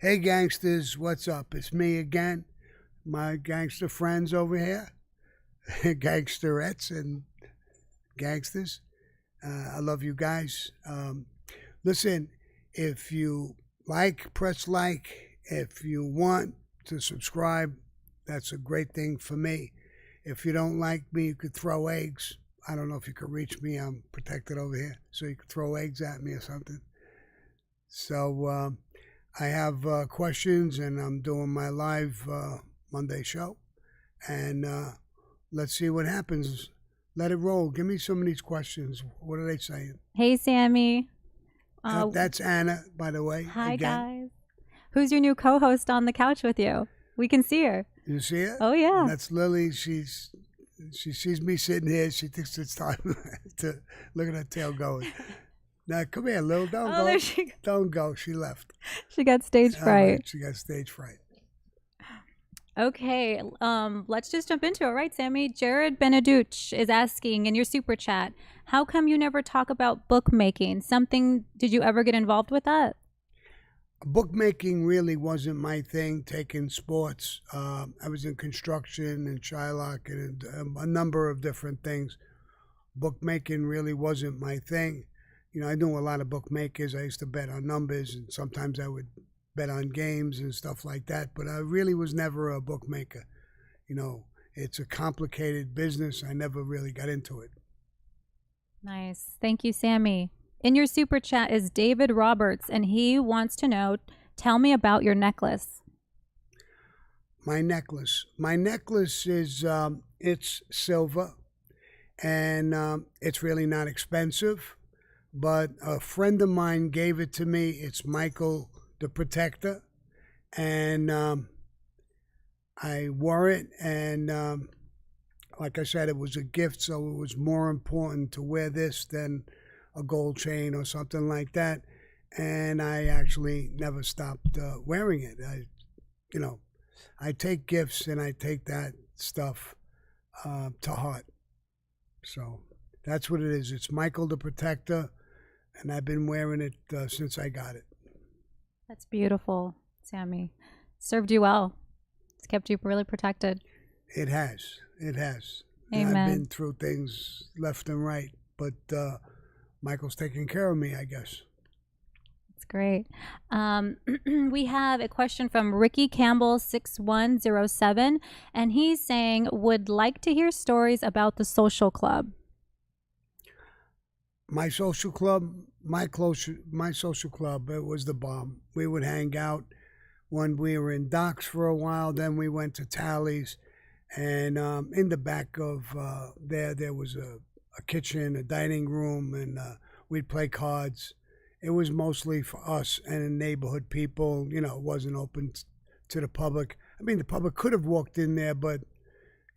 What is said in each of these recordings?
Hey gangsters, what's up? It's me again, my gangster friends over here, gangsterettes and gangsters. I love you guys. Listen, if you like, press like. If you want to subscribe, that's a great thing for me. If you don't like me, you could throw eggs. I don't know if you could reach me. I'm protected over here, so you could throw eggs at me or something. So I have questions, and I'm doing my live Monday show, and let's see what happens. Let it roll. Give me some of these questions. What are they saying? Hey, Sammy. That's Anna, by the way. Hi, again. guys. Who's your new co-host on the couch with you? We can see her. You see her? Oh, yeah. That's Lily. She sees me sitting here. She thinks it's time to look at her tail going. Now, come here, Lil. Don't go. There she goes. Don't go. She left. She got stage fright. Right, she got stage fright. Okay, let's just jump into it, right, Sammy? Jared Beneduch is asking in your super chat, how come you never talk about bookmaking? Did you ever get involved with that? Bookmaking really wasn't my thing. Taking sports, I was in construction and Shylock and a number of different things. Bookmaking really wasn't my thing. You know, I knew a lot of bookmakers. I used to bet on numbers, and sometimes I would bet on games and stuff like that. But I really was never a bookmaker. You know, it's a complicated business. I never really got into it. Nice. Thank you, Sammy. In your super chat is David Roberts, and he wants to know, tell me about your necklace. My necklace is it's silver, and it's really not expensive. But a friend of mine gave it to me. It's Michael the Protector, and I wore it, and like I said, it was a gift, so it was more important to wear this than a gold chain or something like that. And I actually never stopped wearing it. I take gifts and I take that stuff to heart. So that's what it is. It's Michael the Protector, and I've been wearing it since I got it. That's beautiful, Sammy. Served you well. It's kept you really protected. It has. It has. Amen. I've been through things left and right, but Michael's taking care of me, I guess. That's great. We have a question from Ricky Campbell 6107, and he's saying, would like to hear stories about the social club. My social club, my social club, it was the bomb. We would hang out when we were in docks for a while. Then we went to Tallies, and in the back of there was a kitchen, a dining room, and we'd play cards. It was mostly for us and the neighborhood people. You know, it wasn't open to the public. I mean, the public could have walked in there, but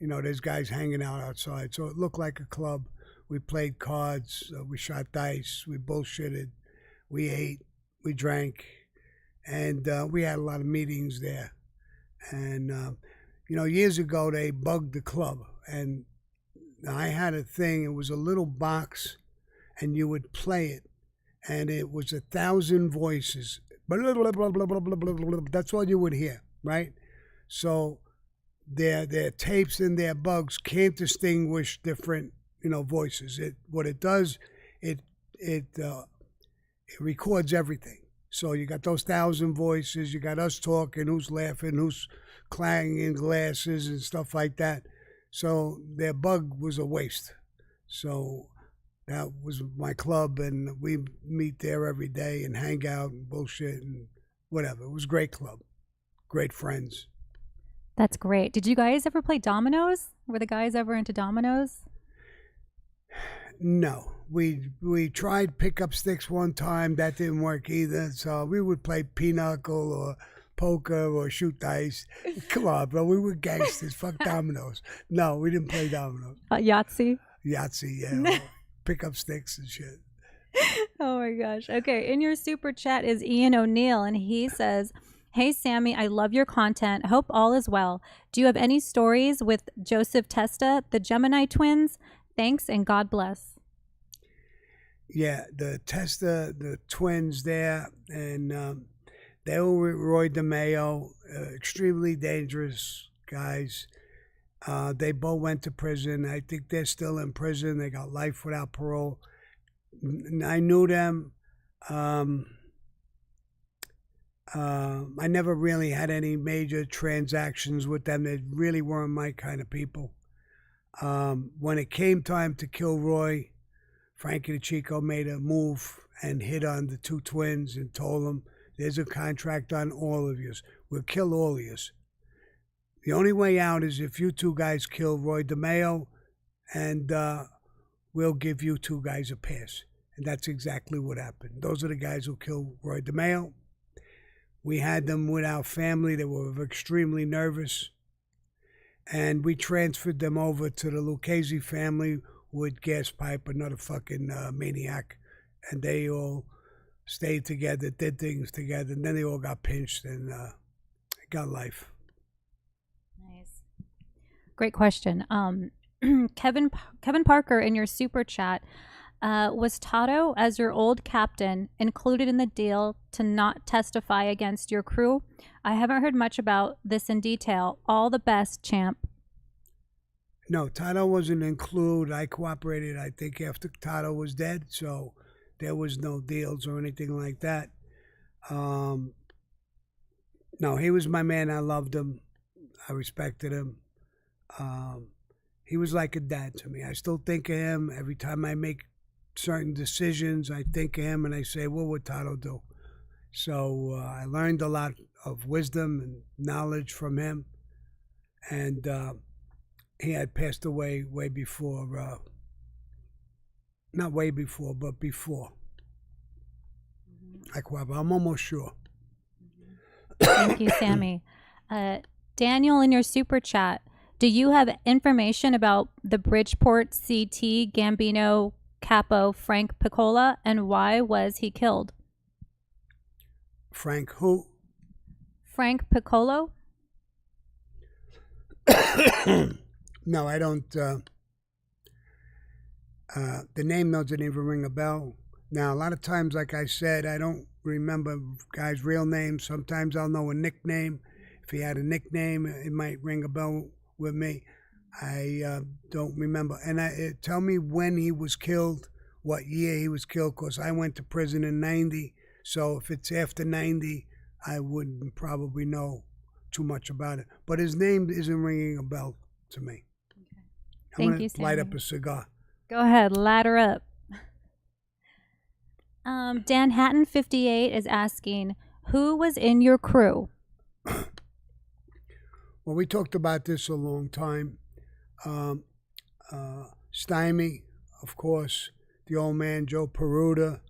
you know, there's guys hanging out outside, so it looked like a club. We played cards, we shot dice, we bullshitted, we ate, we drank, and we had a lot of meetings there. And, you know, years ago they bugged the club, and I had a thing, it was a little box, and you would play it, and it was 1,000 voices. Blah, blah, blah, blah, blah, blah, blah, blah. That's all you would hear, right? So their tapes and their bugs can't distinguish different voices. What it does, it records everything. So you got those 1,000 voices, you got us talking, who's laughing, who's clanging glasses and stuff like that. So their bug was a waste. So that was my club, and we meet there every day and hang out and bullshit and whatever. It was a great club, great friends. That's great. Did you guys ever play dominoes? Were the guys ever into dominoes? No, we tried pickup sticks one time. That didn't work either. So we would play pinochle or poker or shoot dice. Come on, bro. We were gangsters. Fuck dominoes. No, we didn't play dominoes. Yahtzee? Yahtzee, yeah. Pickup sticks and shit. Oh my gosh. Okay. In your super chat is Ian O'Neill, and he says, hey, Sammy, I love your content. Hope all is well. Do you have any stories with Joseph Testa, the Gemini twins? Thanks and God bless. Yeah, the Testa, the twins there, and They were with Roy DeMayo, extremely dangerous guys. They both went to prison. I think they're still in prison. They got life without parole. I knew them. I never really had any major transactions with them. They really weren't my kind of people. When it came time to kill Roy, Frankie the Chico made a move and hit on the two twins and told them, there's a contract on all of you. We'll kill all of you. The only way out is if you two guys kill Roy DeMayo, and we'll give you two guys a pass. And that's exactly what happened. Those are the guys who killed Roy DeMayo. We had them with our family. They were extremely nervous. And we transferred them over to the Lucchese family with Gas Pipe, another fucking maniac. And they all stayed together, did things together, and then they all got pinched and got life. Nice. Great question. Kevin Parker, in your super chat, was Tato, as your old captain, included in the deal to not testify against your crew? I haven't heard much about this in detail. All the best, champ. No, Tato wasn't included. I cooperated, I think, after Tato was dead, so there was no deals or anything like that. No, he was my man. I loved him. I respected him. He was like a dad to me. I still think of him. Every time I make certain decisions, I think of him and I say, what would Tato do? So I learned a lot of wisdom and knowledge from him. And he had passed away way before, not way before, but before. I'm almost sure. Thank you, Sammy. Daniel, in your super chat, do you have information about the Bridgeport CT Gambino capo Frank Piccola, and why was he killed? Frank who? Frank Piccolo? No, I don't. The name doesn't even ring a bell. Now, a lot of times, like I said, I don't remember guys' real names. Sometimes I'll know a nickname. If he had a nickname, it might ring a bell with me. I don't remember. And tell me when he was killed, what year he was killed, because I went to prison in 90. So if it's after 90, I wouldn't probably know too much about it. But his name isn't ringing a bell to me. Okay. I'm Thank you, going to light Sammy. up a cigar. Go ahead, ladder up. Dan Hatton 58 is asking, who was in your crew? Well, we talked about this a long time. Stymie, of course, the old man Joe Peruta,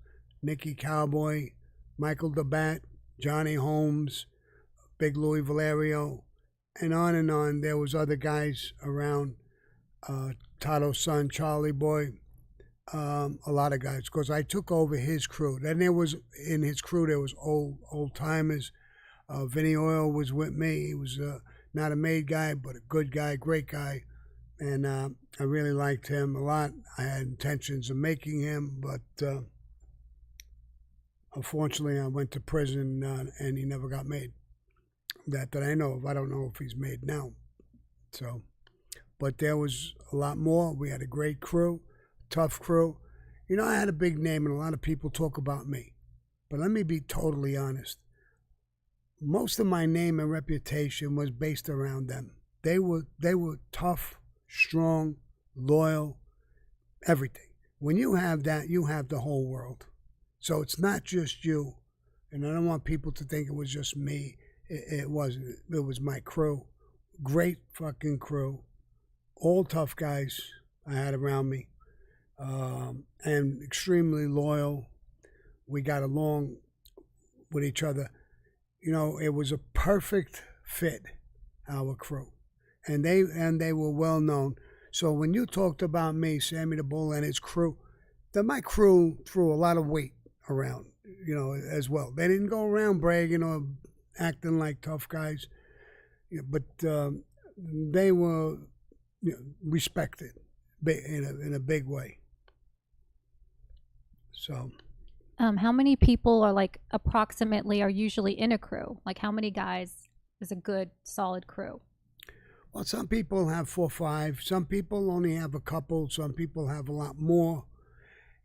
Nicky Cowboy, Michael DeBat, Johnny Holmes, Big Louis Valerio, and on and on. There was other guys around. Tato's son, Charlie Boy, a lot of guys, because I took over his crew. Then there was, in his crew, there was old timers. Vinny Oil was with me. He was not a made guy, but a good guy, great guy. And I really liked him a lot. I had intentions of making him, but unfortunately I went to prison and he never got made. That I know of. I don't know if he's made now. So, but there was a lot more. We had a great crew, tough crew. You know, I had a big name and a lot of people talk about me. But let me be totally honest. Most of my name and reputation was based around them. They were tough, strong, loyal, everything. When you have that, you have the whole world. So it's not just you. And I don't want people to think it was just me. It wasn't. It was my crew. Great fucking crew. All tough guys I had around me. And extremely loyal. We got along with each other. You know, it was a perfect fit, our crew. And they were well known. So when you talked about me, Sammy the Bull and his crew, then my crew threw a lot of weight around, you know, as well. They didn't go around bragging or acting like tough guys, but they were, you know, respected in a big way. So. How many people are like approximately are usually in a crew? Like how many guys is a good solid crew? Well, some people have 4 or 5. Some people only have a couple. Some people have a lot more.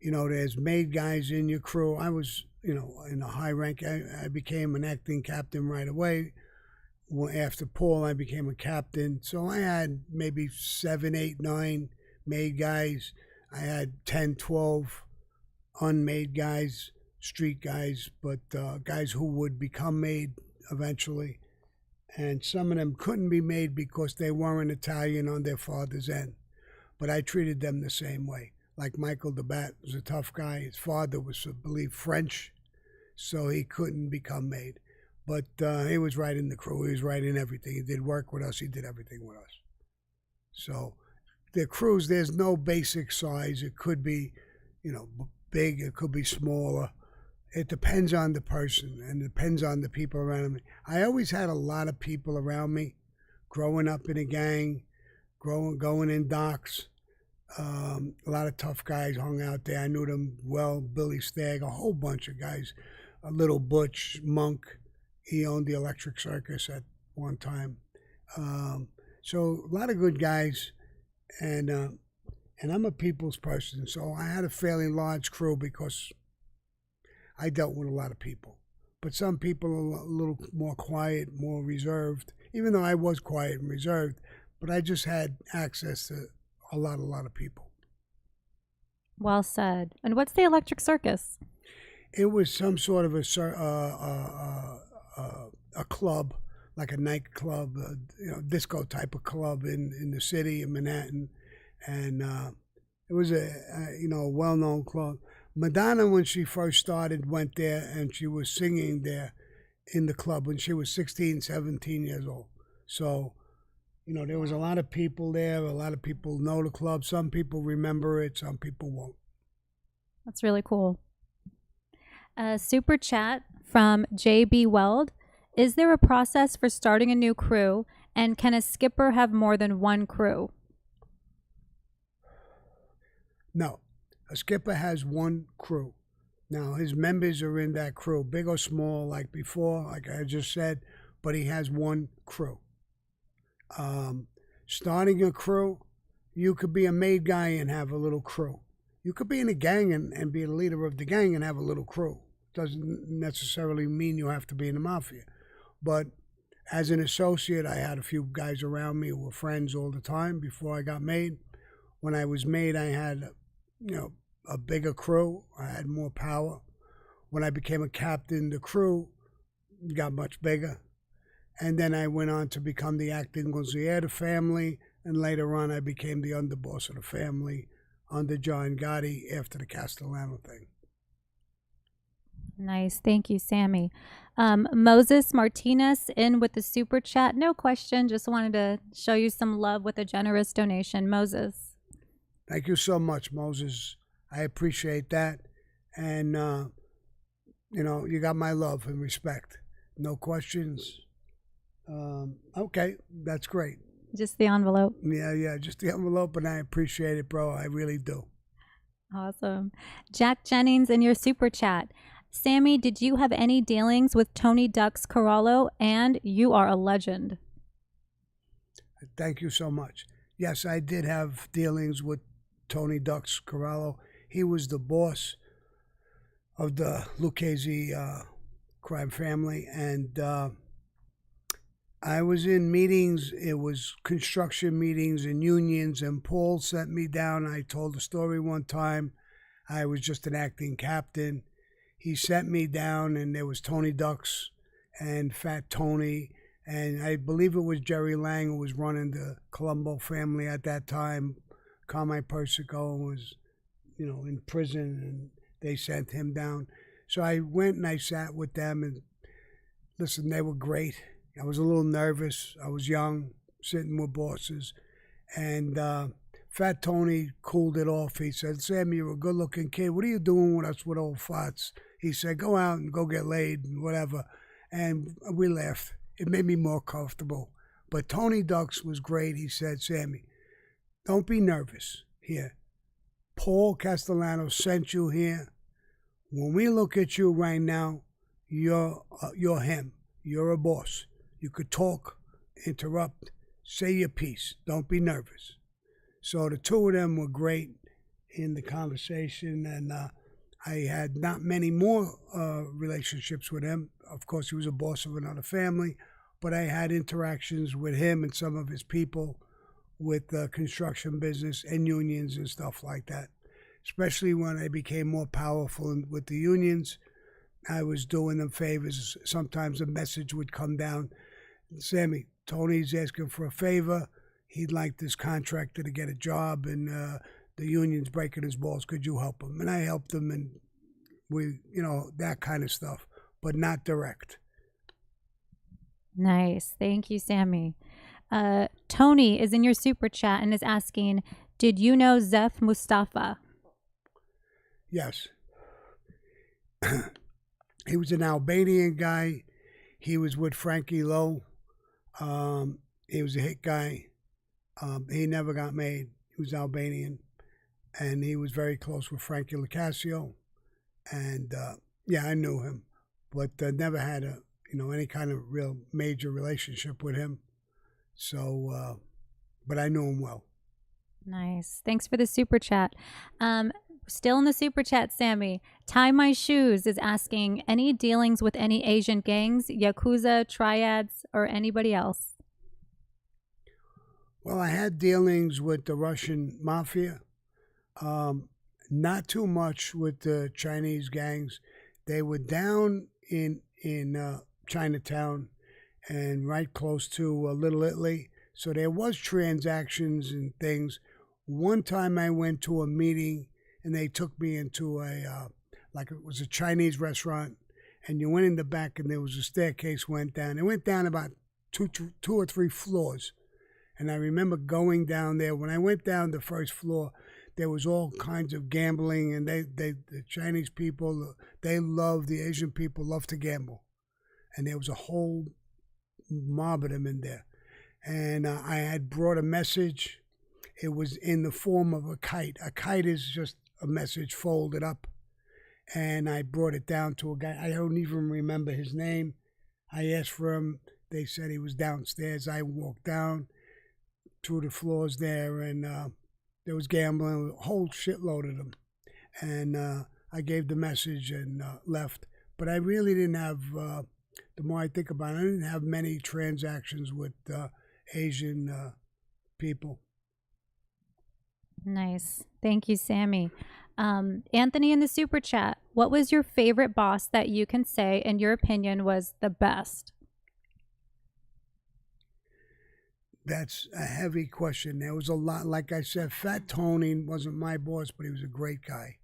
There's made guys in your crew. I was, in a high rank. I became an acting captain right away. After Paul, I became a captain. So I had maybe 7, 8, 9 made guys. I had 10, 12 unmade guys, street guys, but guys who would become made eventually. And some of them couldn't be made because they weren't Italian on their father's end. But I treated them the same way. Like Michael the Bat was a tough guy. His father was, I believe, French, so he couldn't become made. But he was right in the crew. He was right in everything. He did work with us. He did everything with us. So the crews, there's no basic size. It could be, big. It could be smaller. It depends on the person and it depends on the people around me. I always had a lot of people around me growing up in a gang, going in docks. A lot of tough guys hung out there. I knew them well. Billy Stagg, a whole bunch of guys. A little Butch Monk. He owned the Electric Circus at one time. So a lot of good guys. And I'm a people's person. So I had a fairly large crew because I dealt with a lot of people. But some people are a little more quiet, more reserved, even though I was quiet and reserved. But I just had access to a lot of people. Well said. And what's the Electric Circus? It was some sort of a club, like a nightclub, disco type of club in the city of Manhattan. And it was a well-known club. Madonna, when she first started, went there and she was singing there in the club when she was 16, 17 years old. So, there was a lot of people there. A lot of people know the club. Some people remember it. Some people won't. That's really cool. Super chat from JB Weld. Is there a process for starting a new crew? And can a skipper have more than one crew? No. A skipper has one crew. Now, his members are in that crew, big or small, like before, like I just said, but he has one crew. Starting a crew, you could be a made guy and have a little crew. You could be in a gang and be the leader of the gang and have a little crew. Doesn't necessarily mean you have to be in the mafia. But as an associate, I had a few guys around me who were friends all the time before I got made. When I was made, I had, a bigger crew. I had more power. When I became a captain, the crew got much bigger. And then I went on to become the acting consigliere of the family. And later on, I became the underboss of the family under John Gotti after the Castellano thing. Nice. Thank you, Sammy. Moses Martinez in with the super chat. No question. Just wanted to show you some love with a generous donation. Moses. Thank you so much, Moses. I appreciate that. And, you got my love and respect. No questions. Okay, that's great. Just the envelope. Yeah, just the envelope, and I appreciate it, bro. I really do. Awesome. Jack Jennings in your super chat. Sammy, did you have any dealings with Tony Ducks Corallo? And you are a legend. Thank you so much. Yes, I did have dealings with Tony Ducks Corallo. He was the boss of the Lucchese crime family, and I was in meetings. It was construction meetings and unions, and Paul sent me down. I told the story one time. I was just an acting captain. He sent me down, and there was Tony Ducks and Fat Tony, and I believe it was Jerry Lang who was running the Colombo family at that time. Carmine Persico was, in prison, and they sent him down. So I went and I sat with them, and listen, they were great. I was a little nervous. I was young, sitting with bosses, and Fat Tony cooled it off. He said, "Sammy, you're a good-looking kid. What are you doing with us with old farts?" He said, "Go out and go get laid and whatever." And we laughed. It made me more comfortable. But Tony Ducks was great. He said, "Sammy, don't be nervous here. Paul Castellano sent you here. When we look at you right now, you're him. You're a boss. You could talk, interrupt, say your piece. Don't be nervous. So the two of them were great in the conversation, and I had not many more relationships with him. Of course, he was a boss of another family, but I had interactions with him and some of his people with the construction business and unions and stuff like that. Especially when I became more powerful with the unions, I was doing them favors. Sometimes a message would come down, Sammy, Tony's asking for a favor. He'd like this contractor to get a job, and the union's breaking his balls. Could you help him? And I helped him, and we, that kind of stuff, but not direct. Nice. Thank you, Sammy. Tony is in your super chat and is asking, did you know Zef Mustafa? Yes. He was an Albanian guy. He was with Frankie Lowe. He was a hit guy. He never got made. He was Albanian. And he was very close with Frankie Locascio. And I knew him, but never had any kind of real major relationship with him. So, but I knew him well. Nice. Thanks for the super chat. Still in the super chat, Sammy. Tie My Shoes is asking, any dealings with any Asian gangs, Yakuza, Triads, or anybody else? Well, I had dealings with the Russian mafia. Not too much with the Chinese gangs. They were down in Chinatown and right close to Little Italy. So there was transactions and things. One time I went to a meeting and they took me into like it was a Chinese restaurant, and you went in the back and there was a staircase went down. It went down about two or three floors. And I remember going down there. When I went down the first floor, there was all kinds of gambling, and the Chinese people, the Asian people love to gamble. And there was a whole mob of them in there. And I had brought a message. It was in the form of a kite. A kite is just a message folded up. And I brought it down to a guy. I don't even remember his name. I asked for him. They said he was downstairs. I walked down through the floors there, and there was gambling, a whole shitload of them. And I gave the message and left. But I really didn't have, the more I think about it, I didn't have many transactions with Asian people. Nice. Thank you, Sammy. Anthony in the super chat, what was your favorite boss that you can say, in your opinion, was the best? That's a heavy question. There was a lot. Like I said, Fat Tony wasn't my boss, but he was a great guy.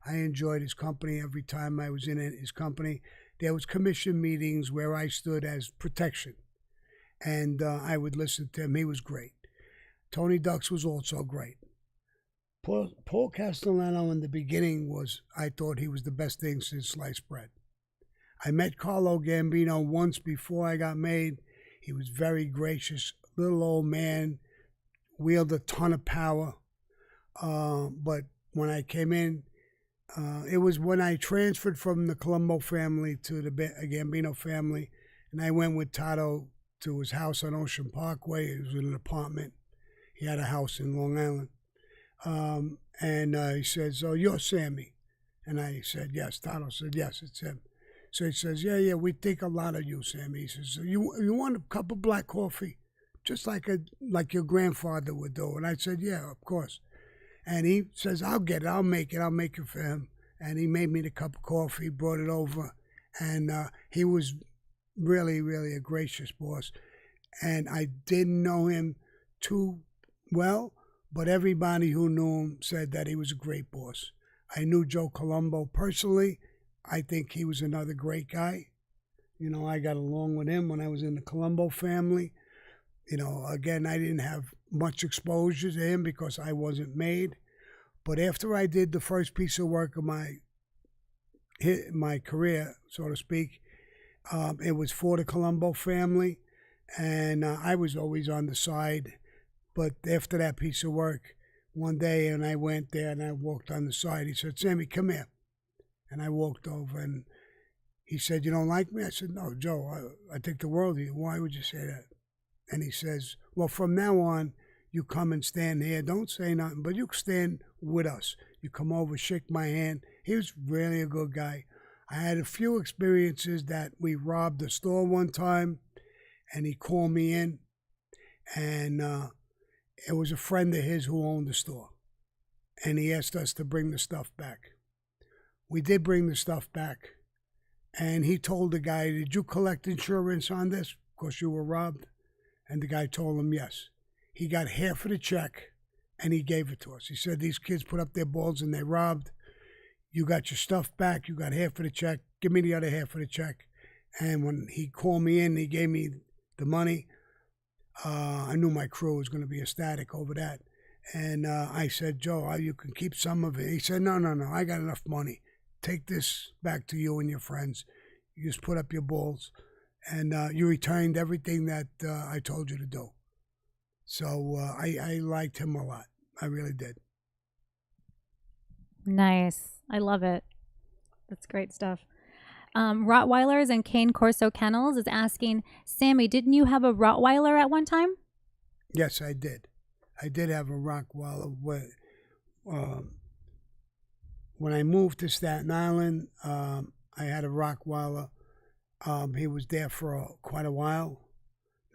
I enjoyed his company every time I was in his company. There was commission meetings where I stood as protection, and I would listen to him. He was great. Tony Ducks was also great. Paul Castellano in the beginning I thought he was the best thing since sliced bread. I met Carlo Gambino once before I got made. He was very gracious, little old man, wielded a ton of power. But when I came in, it was when I transferred from the Colombo family to the Gambino family, and I went with Tato to his house on Ocean Parkway. It was in an apartment. He had a house in Long Island. And he says, "Oh, you're Sammy." And I said, "Yes." Tato said, "Yes, it's him." So he says, yeah, we think a lot of you, Sammy. He says, you want a cup of black coffee? Just like your grandfather would do. And I said, yeah, of course. And he says, I'll get it. I'll make it for him. And he made me the cup of coffee, brought it over. And he was really, really a gracious boss. And I didn't know him too well, but everybody who knew him said that he was a great boss. I knew Joe Colombo personally. I think he was another great guy. I got along with him when I was in the Colombo family. Again, I didn't have much exposure to him because I wasn't made. But after I did the first piece of work of my career, so to speak, it was for the Colombo family. And I was always on the side. But after that piece of work, one day, and I went there and I walked on the side, he said, Sammy, come here. And I walked over, and he said, "You don't like me?" I said, "No, Joe, I think the world of you. Why would you say that?" And he says, "Well, from now on, you come and stand here. Don't say nothing, but you stand with us. You come over, shake my hand." He was really a good guy. I had a few experiences that we robbed a store one time, and he called me in, and it was a friend of his who owned the store, and he asked us to bring the stuff back. We did bring the stuff back, and he told the guy, "Did you collect insurance on this because you were robbed?" And the guy told him yes. He got half of the check, and he gave it to us. He said, "These kids put up their balls and they robbed. You got your stuff back. You got half of the check. Give me the other half of the check." And when he called me in, he gave me the money. I knew my crew was going to be ecstatic over that. And I said, "Joe, you can keep some of it." He said, No, I got enough money. Take this back to you and your friends. You just put up your balls. And you returned everything that I told you to do. So I liked him a lot. I really did. Nice. I love it. That's great stuff. Rottweilers and Cane Corso Kennels is asking, Sammy, didn't you have a Rottweiler at one time? Yes, I did. I did have a Rottweiler. When I moved to Staten Island, I had a Rottweiler. He was there for quite a while.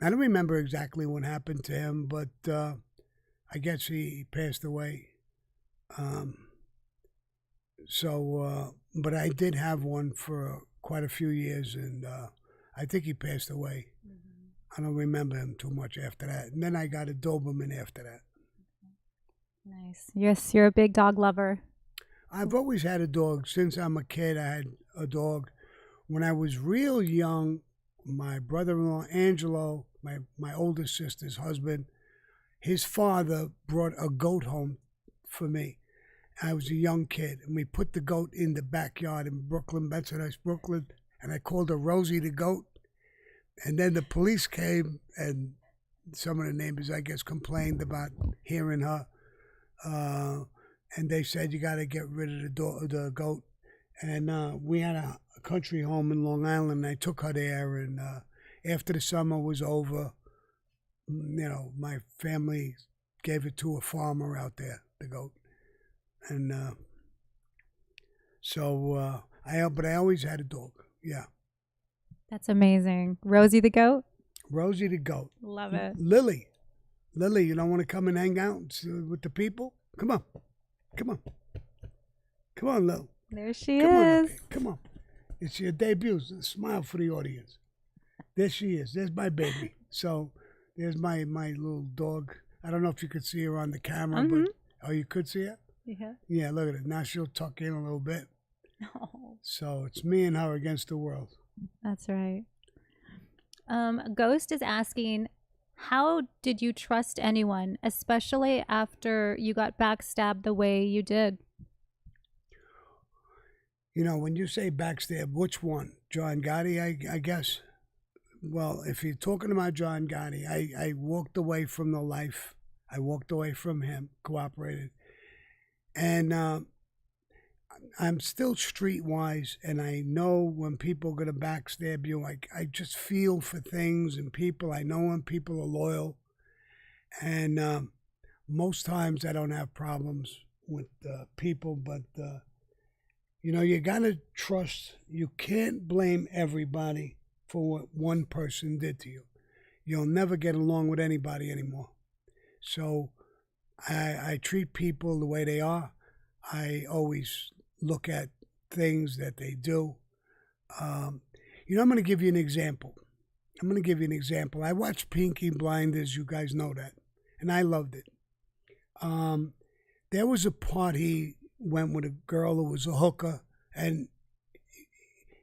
I don't remember exactly what happened to him, but I guess he passed away. But I did have one for quite a few years, and I think he passed away. I don't remember him too much after that. And then I got a Doberman after that. Nice. Yes, you're a big dog lover. I've always had a dog. Since I'm a kid, I had a dog. When I was real young, my brother-in-law, Angelo, my oldest sister's husband, his father brought a goat home for me. I was a young kid, and we put the goat in the backyard in Brooklyn, Bensonhurst, Brooklyn, and I called her Rosie the goat. And then the police came, and some of the neighbors, I guess, complained about hearing her. And they said, "You got to get rid of the goat." And we had a country home in Long Island, and I took her there. And after the summer was over, my family gave it to a farmer out there, the goat. And but I always had a dog. Yeah. That's amazing. Rosie the goat? Rosie the goat. Love it. Lily, you don't want to come and hang out with the people? Come on. Come on, Lil. There she Come on, is. okay. Come on. It's your debut. Smile for the audience. There she is. There's my baby. So there's my little dog. I don't know if you could see her on the camera, but you could see her? Yeah. Yeah, look at it. Now she'll tuck in a little bit. Oh. So it's me and her against the world. That's right. Ghost is asking, how did you trust anyone, especially after you got backstabbed the way you did? When you say backstab, which one? John Gotti, I guess? Well, if you're talking about John Gotti, I walked away from the life. I walked away from him, cooperated. And I'm still streetwise, and I know when people are going to backstab you. I just feel for things and people. I know when people are loyal. And most times I don't have problems with people, but, you got to trust. You can't blame everybody for what one person did to you. You'll never get along with anybody anymore. So I treat people the way they are. I always look at things that they do. I'm going to give you an example. I watched Pinky Blinders. You guys know that. And I loved it. There was a part he went with a girl who was a hooker, and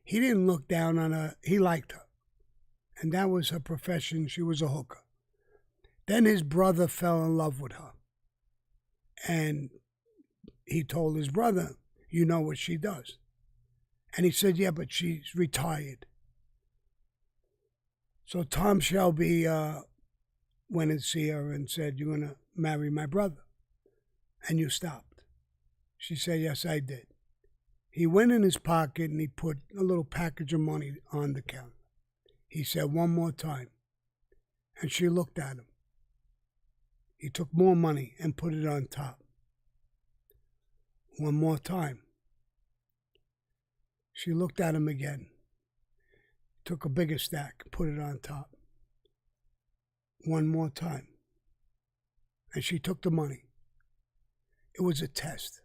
he didn't look down on her. He liked her. And that was her profession. She was a hooker. Then his brother fell in love with her. And he told his brother, "You know what she does." And he said, "Yeah, but she's retired." So Tom Shelby went and see her and said, "You're going to marry my brother." And you stopped. She said, "Yes, I did." He went in his pocket and he put a little package of money on the counter. He said, "One more time." And she looked at him. He took more money and put it on top. One more time. She looked at him again. Took a bigger stack, put it on top. One more time. And she took the money. It was a test.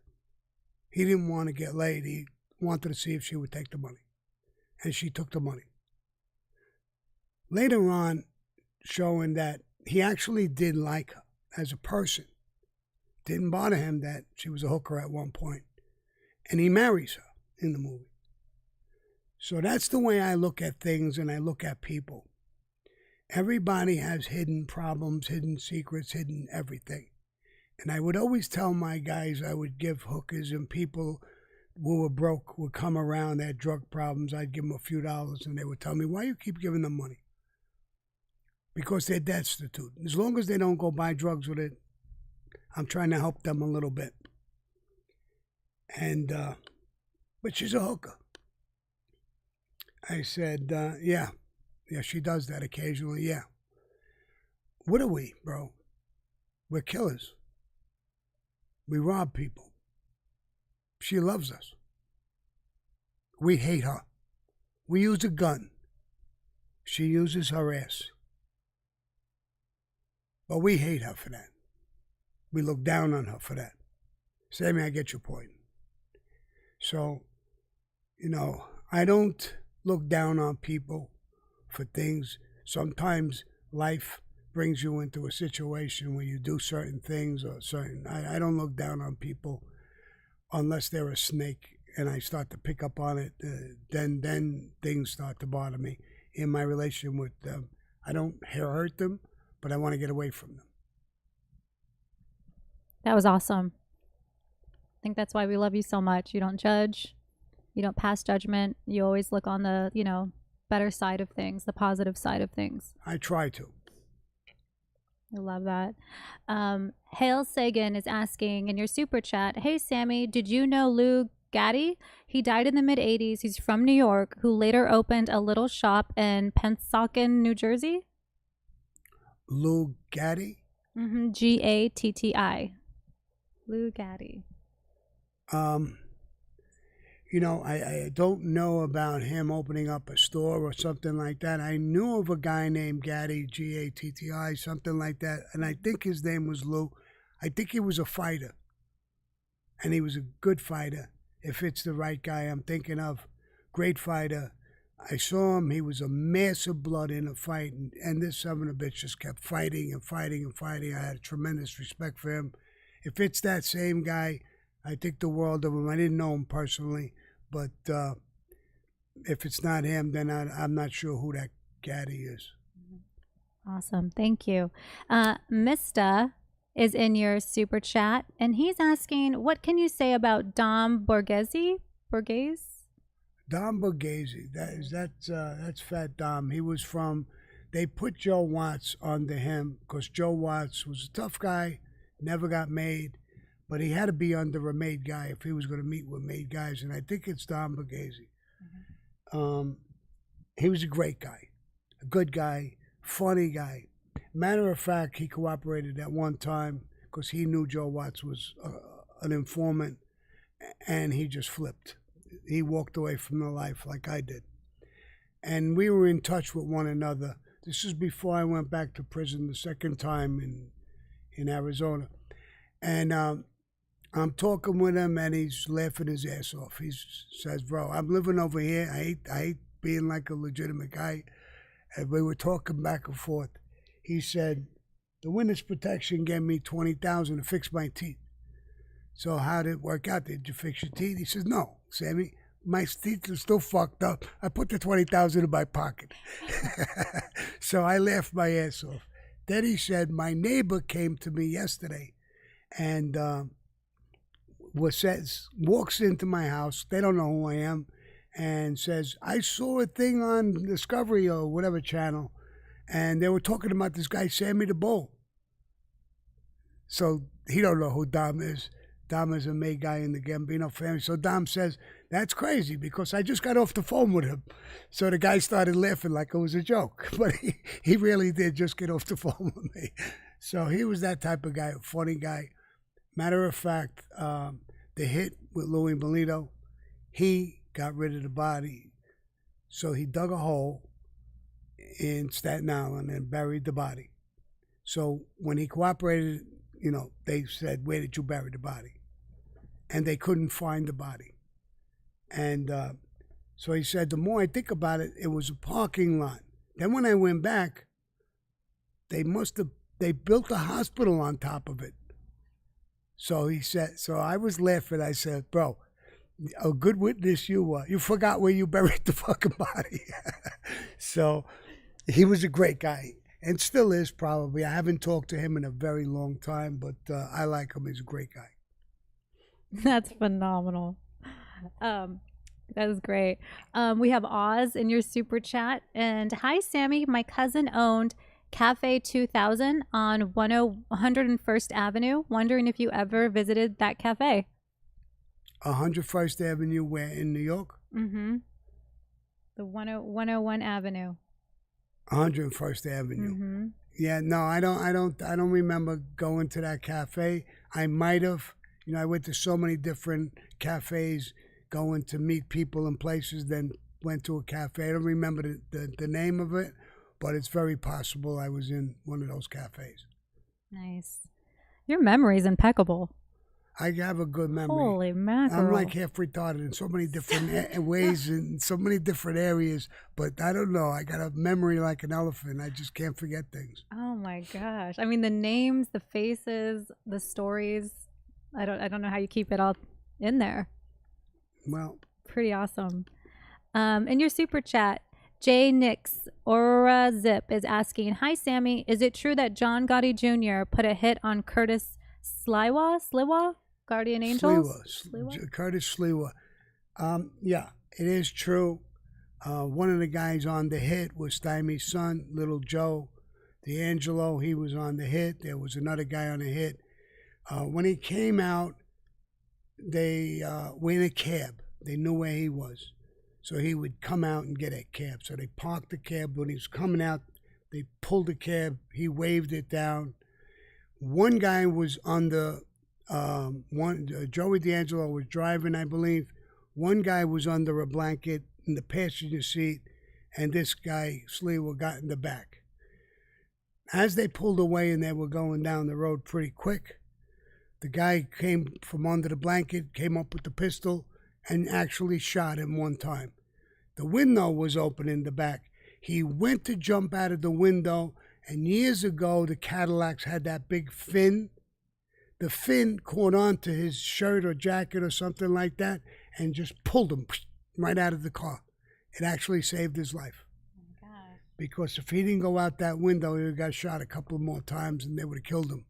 He didn't want to get laid. He wanted to see if she would take the money. And she took the money. Later on, showing that he actually did like her as a person. Didn't bother him that she was a hooker at one point. And he marries her in the movie. So that's the way I look at things and I look at people. Everybody has hidden problems, hidden secrets, hidden everything. And I would always tell my guys, I would give hookers and people who were broke would come around, they had drug problems. I'd give them a few dollars and they would tell me, "Why you keep giving them money?" Because they're destitute. As long as they don't go buy drugs with it, I'm trying to help them a little bit. And, but she's a hooker. I said, yeah, she does that occasionally, yeah. What are we, bro? We're killers. We rob people. She loves us. We hate her. We use a gun. She uses her ass. But we hate her for that. We look down on her for that. Sammy, I get your point. So, I don't look down on people for things. Sometimes life brings you into a situation where you do certain things or I don't look down on people unless they're a snake and I start to pick up on it. Then things start to bother me in my relation with them. I don't hurt them, but I want to get away from them. That was awesome. I think that's why we love you so much. You don't judge. You don't pass judgment. You always look on the, better side of things, the positive side of things. I try to. I love that. Hale Sagan is asking in your super chat, "Hey, Sammy, did you know Lou Gaddy? He died in the mid-'80s. He's from New York, who later opened a little shop in Pennsauken, New Jersey." Lou Gaddy? Mm-hmm. Gatti. Lou Gaddy. I don't know about him opening up a store or something like that. I knew of a guy named Gaddy, Gatti, something like that, and I think his name was Lou. I think he was a fighter, and he was a good fighter, if it's the right guy I'm thinking of. Great fighter. I saw him. He was a mass of blood in a fight, and this son of a bitch just kept fighting and fighting and fighting. I had tremendous respect for him. If it's that same guy, I think the world of him. I didn't know him personally, but if it's not him, then I'm not sure who that Gaddy is. Awesome. Thank you. Mista is in your super chat, and he's asking, what can you say about Dom Borghese? Dom Borghese. That's Fat Dom. He was from. They put Joe Watts under him because Joe Watts was a tough guy, never got made. But he had to be under a made guy if he was going to meet with made guys, and I think it's Dom Borghese. Mm-hmm. He was a great guy, a good guy, funny guy. Matter of fact, he cooperated at one time because he knew Joe Watts was an informant, and he just flipped. He walked away from the life like I did. And we were in touch with one another. This is before I went back to prison the second time in Arizona. And I'm talking with him, and he's laughing his ass off. He says, "Bro, I'm living over here. I hate being like a legitimate guy." And we were talking back and forth. He said, "The witness protection gave me $20,000 to fix my teeth." So how did it work out? Did you fix your teeth? He says, "No, Sammy, my teeth are still fucked up. I put the $20,000 in my pocket." So I laughed my ass off. Then he said, "My neighbor came to me yesterday and walks into my house. They don't know who I am, and says, I saw a thing on Discovery or whatever channel, and they were talking about this guy, Sammy the Bull." So he don't know who Dom is. Dom is a made guy in the Gambino family. So Dom says, That's crazy because I just got off the phone with him. So the guy started laughing like it was a joke. But he really did just get off the phone with me. So he was that type of guy, a funny guy. Matter of fact, the hit with Louis Melito, he got rid of the body. So he dug a hole in Staten Island and buried the body. So when he cooperated, they said, "Where did you bury the body?" And they couldn't find the body. And so he said, the more I think about it, it was a parking lot. Then when I went back, they built a hospital on top of it. So he said, so I was laughing. I said, bro, a good witness you were. You forgot where you buried the fucking body. So he was a great guy and still is probably. I haven't talked to him in a very long time, but I like him. He's a great guy. That's phenomenal. That is great. We have Oz in your super chat. And hi, Sammy. My cousin owned Cafe 2000 on 101st Avenue. Wondering if you ever visited that cafe. 101st Avenue, where in New York? Mm-hmm. The 101 Avenue. 101st Avenue. Mm-hmm. Yeah, no, I don't remember going to that cafe. I might have. I went to so many different cafes, going to meet people in places, then went to a cafe. I don't remember the name of it, but it's very possible I was in one of those cafes. Nice. Your memory is impeccable. I have a good memory. Holy mackerel. I'm like half retarded in so many different ways in so many different areas, but I don't know. I got a memory like an elephant. I just can't forget things. Oh my gosh. I mean, the names, the faces, the stories. I don't know how you keep it all in there. Well, pretty awesome. In your super chat, J Nix Aura Zip is asking, hi Sammy, is it true that John Gotti Jr. put a hit on Curtis Sliwa, Guardian Angels? Curtis Sliwa. Yeah, it is true. One of the guys on the hit was Stymie's son, Little Joe D'Angelo. He was on the hit. There was another guy on the hit. When he came out, they were in a cab. They knew where he was. So he would come out and get a cab. So they parked the cab. When he was coming out, they pulled the cab. He waved it down. One guy was on the, Joey D'Angelo was driving, I believe. One guy was under a blanket in the passenger seat, and this guy, Sliwa, got in the back. As they pulled away and they were going down the road pretty quick, the guy came from under the blanket, came up with the pistol, and actually shot him one time. The window was open in the back. He went to jump out of the window, and years ago, the Cadillacs had that big fin. The fin caught onto his shirt or jacket or something like that and just pulled him right out of the car. It actually saved his life. Oh my God. Because if he didn't go out that window, he would have got shot a couple more times and they would have killed him.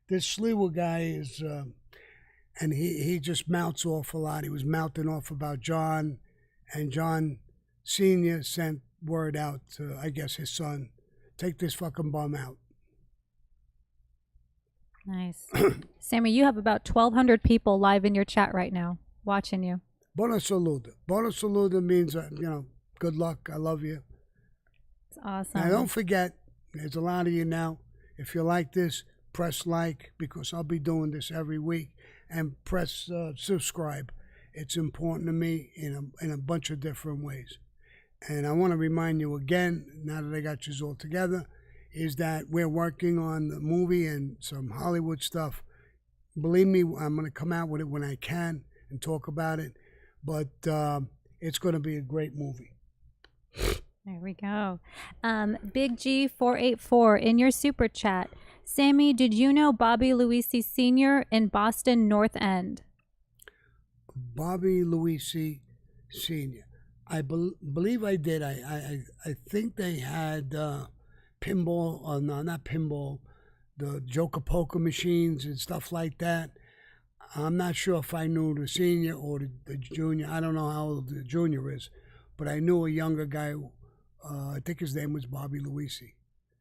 This Sliwa guy is, and he just mounts off a lot. He was mounting off about John, and John Sr. sent word out to, I guess, his son, take this fucking bum out. Nice. Sammy, you have about 1,200 people live in your chat right now, watching you. Buona saluta. Buona saluta means, good luck. I love you. It's awesome. Now, don't forget, there's a lot of you now. If you like this, press like, because I'll be doing this every week, and press subscribe. It's important to me in a bunch of different ways. And I want to remind you again, now that I got you all together, is that we're working on the movie and some Hollywood stuff. Believe me, I'm going to come out with it when I can and talk about it. But it's going to be a great movie. There we go. Big G484 in your super chat. Sammy, did you know Bobby Luisi Sr. in Boston North End? Bobby Luisi Sr. I believe I did. I think they had pinball, no, not pinball, the Joker poker machines and stuff like that. I'm not sure if I knew the senior or the junior. I don't know how old the junior is, but I knew a younger guy. I think his name was Bobby Luisi.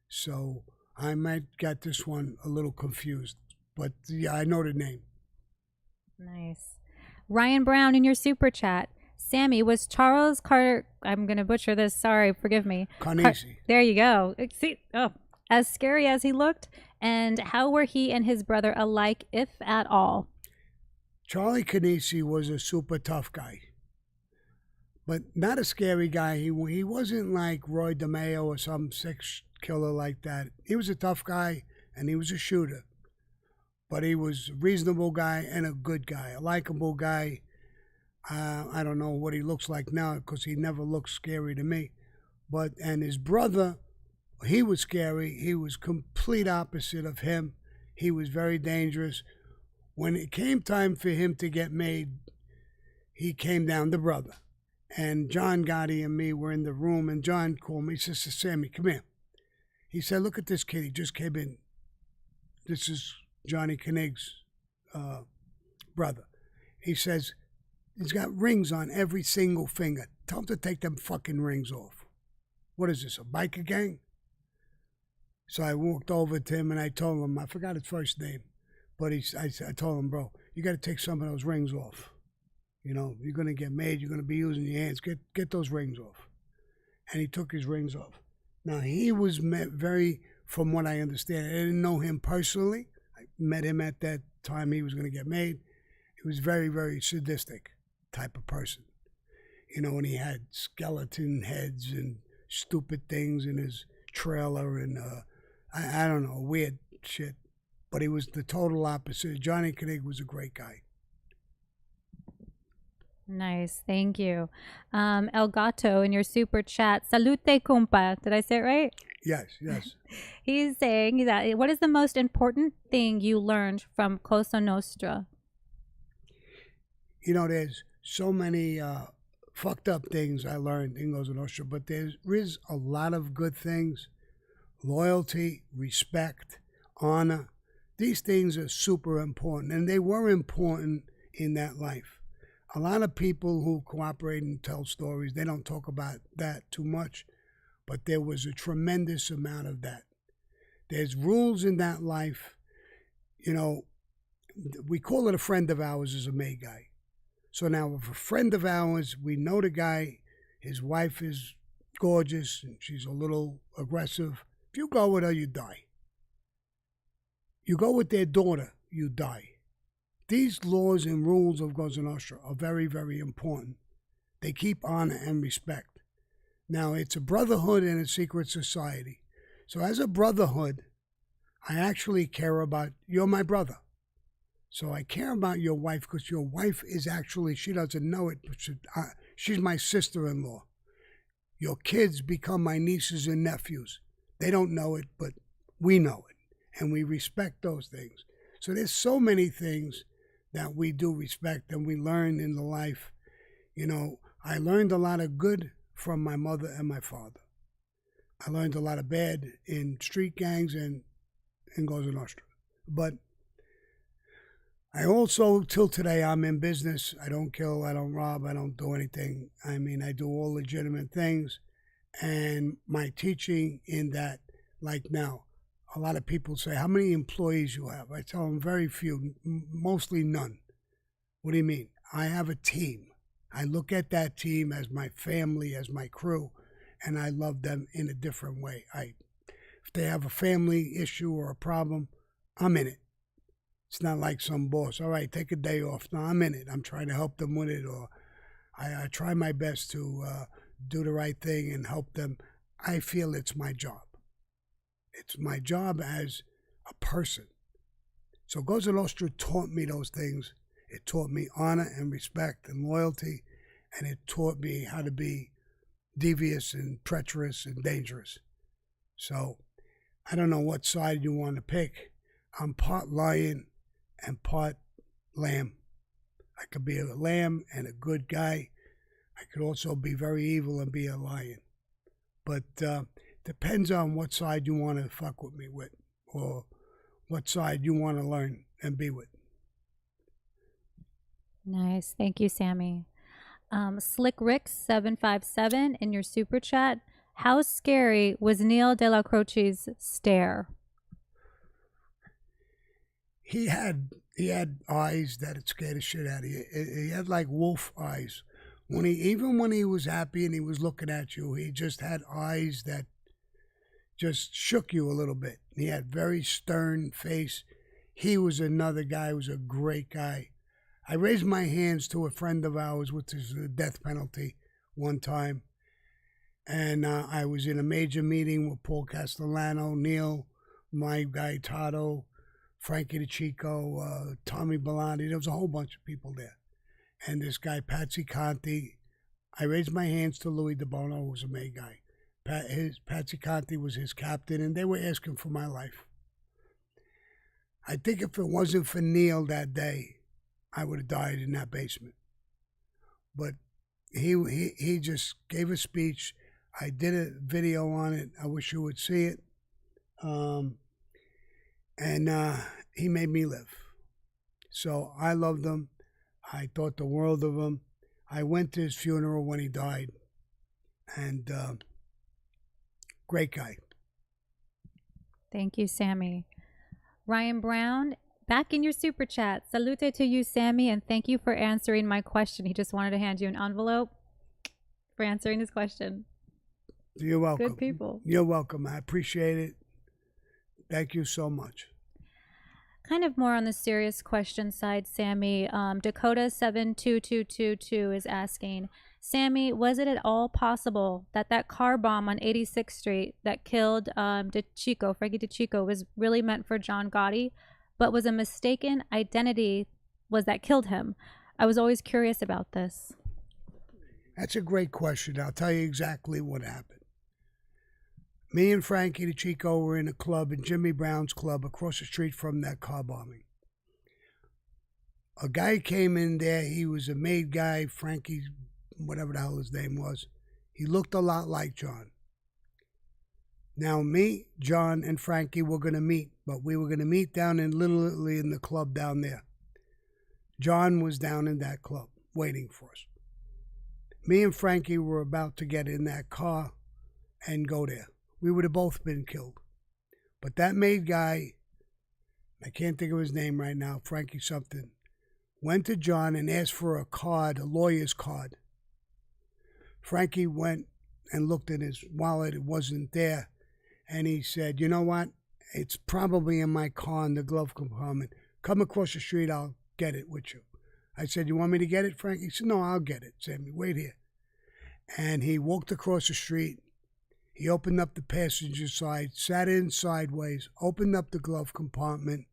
So I might get this one a little confused, but yeah, I know the name. Nice. Ryan Brown in your super chat. Sammy, was Charles Carter, I'm going to butcher this, sorry, forgive me. Carnesi. There you go. See, as scary as he looked, and how were he and his brother alike, if at all? Charlie Canisi was a super tough guy, but not a scary guy. He wasn't like Roy DeMayo or some sick killer like that. He was a tough guy, and he was a shooter. But he was a reasonable guy and a good guy, a likable guy. I don't know what he looks like now because he never looked scary to me. And his brother, he was scary. He was complete opposite of him. He was very dangerous. When it came time for him to get made, he came down, the brother. And John Gotti and me were in the room, and John called me. He says, Sammy, come here. He said, look at this kid. He just came in. This is Johnny Knig's brother. He says, he's got rings on every single finger. Tell him to take them fucking rings off. What is this, a biker gang? So I walked over to him and I told him, I forgot his first name, but I told him, bro, you got to take some of those rings off. You know, you're going to get made. You're going to be using your hands. Get those rings off. And he took his rings off. Now, he was very, from what I understand, I didn't know him personally. I met him at that time he was going to get made. He was very, very sadistic type of person. You know, and he had skeleton heads and stupid things in his trailer and, I don't know, weird shit. But he was the total opposite. Johnny Knig was a great guy. Nice, thank you. El Gato in your super chat. Salute, compa. Did I say it right? Yes, yes. He's saying that, what is the most important thing you learned from Cosa Nostra? You know, there's so many fucked up things I learned in Cosa Nostra, but there is a lot of good things. Loyalty, respect, honor. These things are super important, and they were important in that life. A lot of people who cooperate and tell stories, they don't talk about that too much, but there was a tremendous amount of that. There's rules in that life. You know, we call it a friend of ours is a May guy. So now if a friend of ours, we know the guy, his wife is gorgeous and she's a little aggressive. If you go with her, you die. You go with their daughter, you die. These laws and rules of Cosa Nostra are very, very important. They keep honor and respect. Now, it's a brotherhood and a secret society. So as a brotherhood, I actually care about, you're my brother. So I care about your wife because your wife is actually, she doesn't know it, but she's my sister-in-law. Your kids become my nieces and nephews. They don't know it, but we know it. And we respect those things. So there's so many things that we do respect and we learn in the life. You know, I learned a lot of good from my mother and my father. I learned a lot of bad in street gangs and in Cosa Nostra. But I also, till today, I'm in business. I don't kill, I don't rob, I don't do anything. I mean, I do all legitimate things. And my teaching in that, like now, a lot of people say, how many employees you have? I tell them very few, mostly none. What do you mean? I have a team. I look at that team as my family, as my crew, and I love them in a different way. If they have a family issue or a problem, I'm in it. It's not like some boss, all right, take a day off. No, I'm in it. I'm trying to help them with it, or I try my best to do the right thing and help them. I feel it's my job. It's my job as a person. So Cosa Nostra taught me those things. It taught me honor and respect and loyalty, and it taught me how to be devious and treacherous and dangerous. So I don't know what side you want to pick. I'm part lion and part lamb. I could be a lamb and a good guy. I could also be very evil and be a lion. But depends on what side you want to fuck with me with, or what side you want to learn and be with. Nice. Thank you, Sammy. Slick Rick 757 in your super chat. How scary was Neil De La Croce's stare? he had eyes that had scared the shit out of you. He had like wolf eyes. Even when he was happy and he was looking at you, he just had eyes that just shook you a little bit. He had very stern face. He was another guy who was a great guy. I raised my hands to a friend of ours with his death penalty one time. And I was in a major meeting with Paul Castellano, Neil, my guy Tato, Frankie DeChico, Tommy Bellotti. There was a whole bunch of people there. And this guy, Patsy Conti. I raised my hands to Louis DeBono, who was a May guy. Patsy Conti was his captain, and they were asking for my life. I think if it wasn't for Neil that day, I would have died in that basement. But he just gave a speech. I did a video on it. I wish you would see it. And he made me live. So I loved him. I thought the world of him. I went to his funeral when he died. And great guy. Thank you, Sammy. Ryan Brown, back in your super chat. Salute to you, Sammy, and thank you for answering my question. He just wanted to hand you an envelope for answering his question. You're welcome. Good people. You're welcome. I appreciate it. Thank you so much. Kind of more on the serious question side, Sammy. Dakota72222 is asking, Sammy, was it at all possible that that car bomb on 86th Street that killed Frankie DeChico, was really meant for John Gotti, but was a mistaken identity that killed him? I was always curious about this. That's a great question. I'll tell you exactly what happened. Me and Frankie DeChico were in a club, in Jimmy Brown's club, across the street from that car bombing. A guy came in there. He was a made guy, Frankie, whatever the hell his name was. He looked a lot like John. Now, me, John, and Frankie were going to meet, but we were going to meet down in Little Italy in the club down there. John was down in that club waiting for us. Me and Frankie were about to get in that car and go there. We would have both been killed. But that made guy, I can't think of his name right now, Frankie something, went to John and asked for a card, a lawyer's card. Frankie went and looked in his wallet. It wasn't there. And he said, you know what? It's probably in my car in the glove compartment. Come across the street, I'll get it with you. I said, you want me to get it, Frankie? He said, no, I'll get it, Sammy. Wait here. And he walked across the street. He opened up the passenger side, sat in sideways, opened up the glove compartment.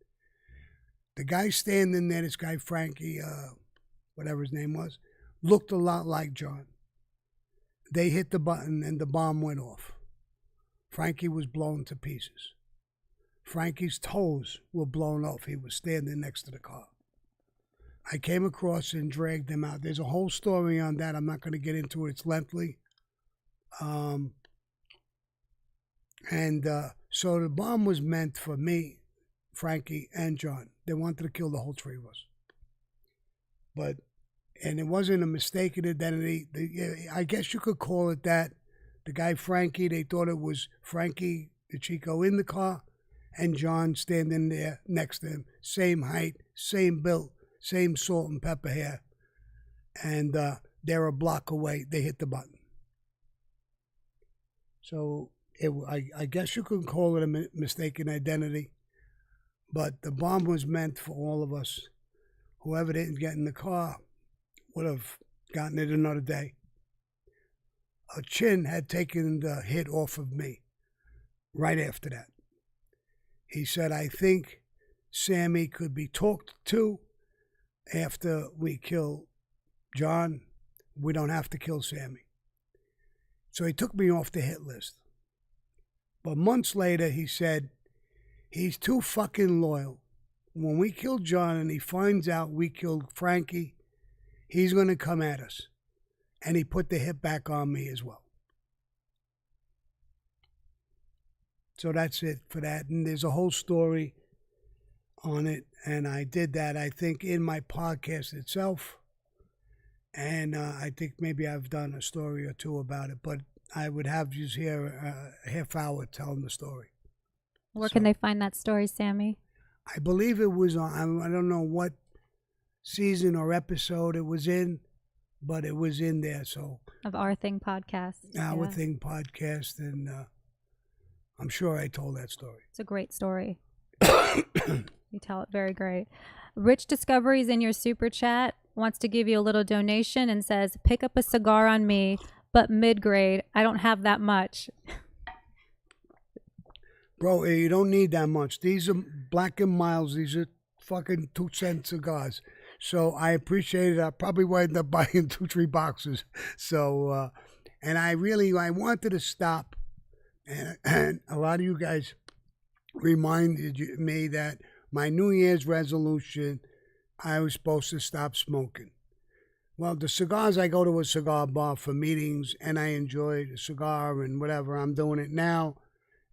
The guy standing there, this guy Frankie, whatever his name was, looked a lot like John. They hit the button and the bomb went off. Frankie was blown to pieces. Frankie's toes were blown off. He was standing next to the car. I came across and dragged him out. There's a whole story on that. I'm not going to get into it. It's lengthy. So the bomb was meant for me, Frankie, and John. They wanted to kill the whole three of us. And it wasn't a mistaken identity. I guess you could call it that. The guy Frankie, they thought it was Frankie DeChico in the car and John standing there next to him. Same height, same build, same salt and pepper hair. And they're a block away. They hit the button. So I guess you could call it a mistaken identity. But the bomb was meant for all of us. Whoever didn't get in the car would have gotten it another day. Chin had taken the hit off of me right after that. He said, I think Sammy could be talked to after we kill John. We don't have to kill Sammy. So he took me off the hit list. But months later, he said, he's too fucking loyal. When we kill John and he finds out we killed Frankie, he's going to come at us. And he put the hit back on me as well. So that's it for that. And there's a whole story on it. And I did that, I think, in my podcast itself. And I think maybe I've done a story or two about it. But I would have you here a half hour telling the story. Where can they find that story, Sammy? I believe it was on, I don't know what season or episode it was in, but it was in there. So Of Our Thing podcast. Our Yeah. Thing podcast, and I'm sure I told that story. It's a great story. You tell it very great. Rich Discoveries in your super chat wants to give you a little donation and says, pick up a cigar on me, but mid-grade. I don't have that much. Bro, you don't need that much. These are Black and Miles. These are fucking 2-cent cigars. So I appreciate it. I probably wind up buying 2-3 boxes. So, and I wanted to stop. And a lot of you guys reminded me that my New Year's resolution, I was supposed to stop smoking. Well, the cigars, I go to a cigar bar for meetings, and I enjoy the cigar and whatever. I'm doing it now.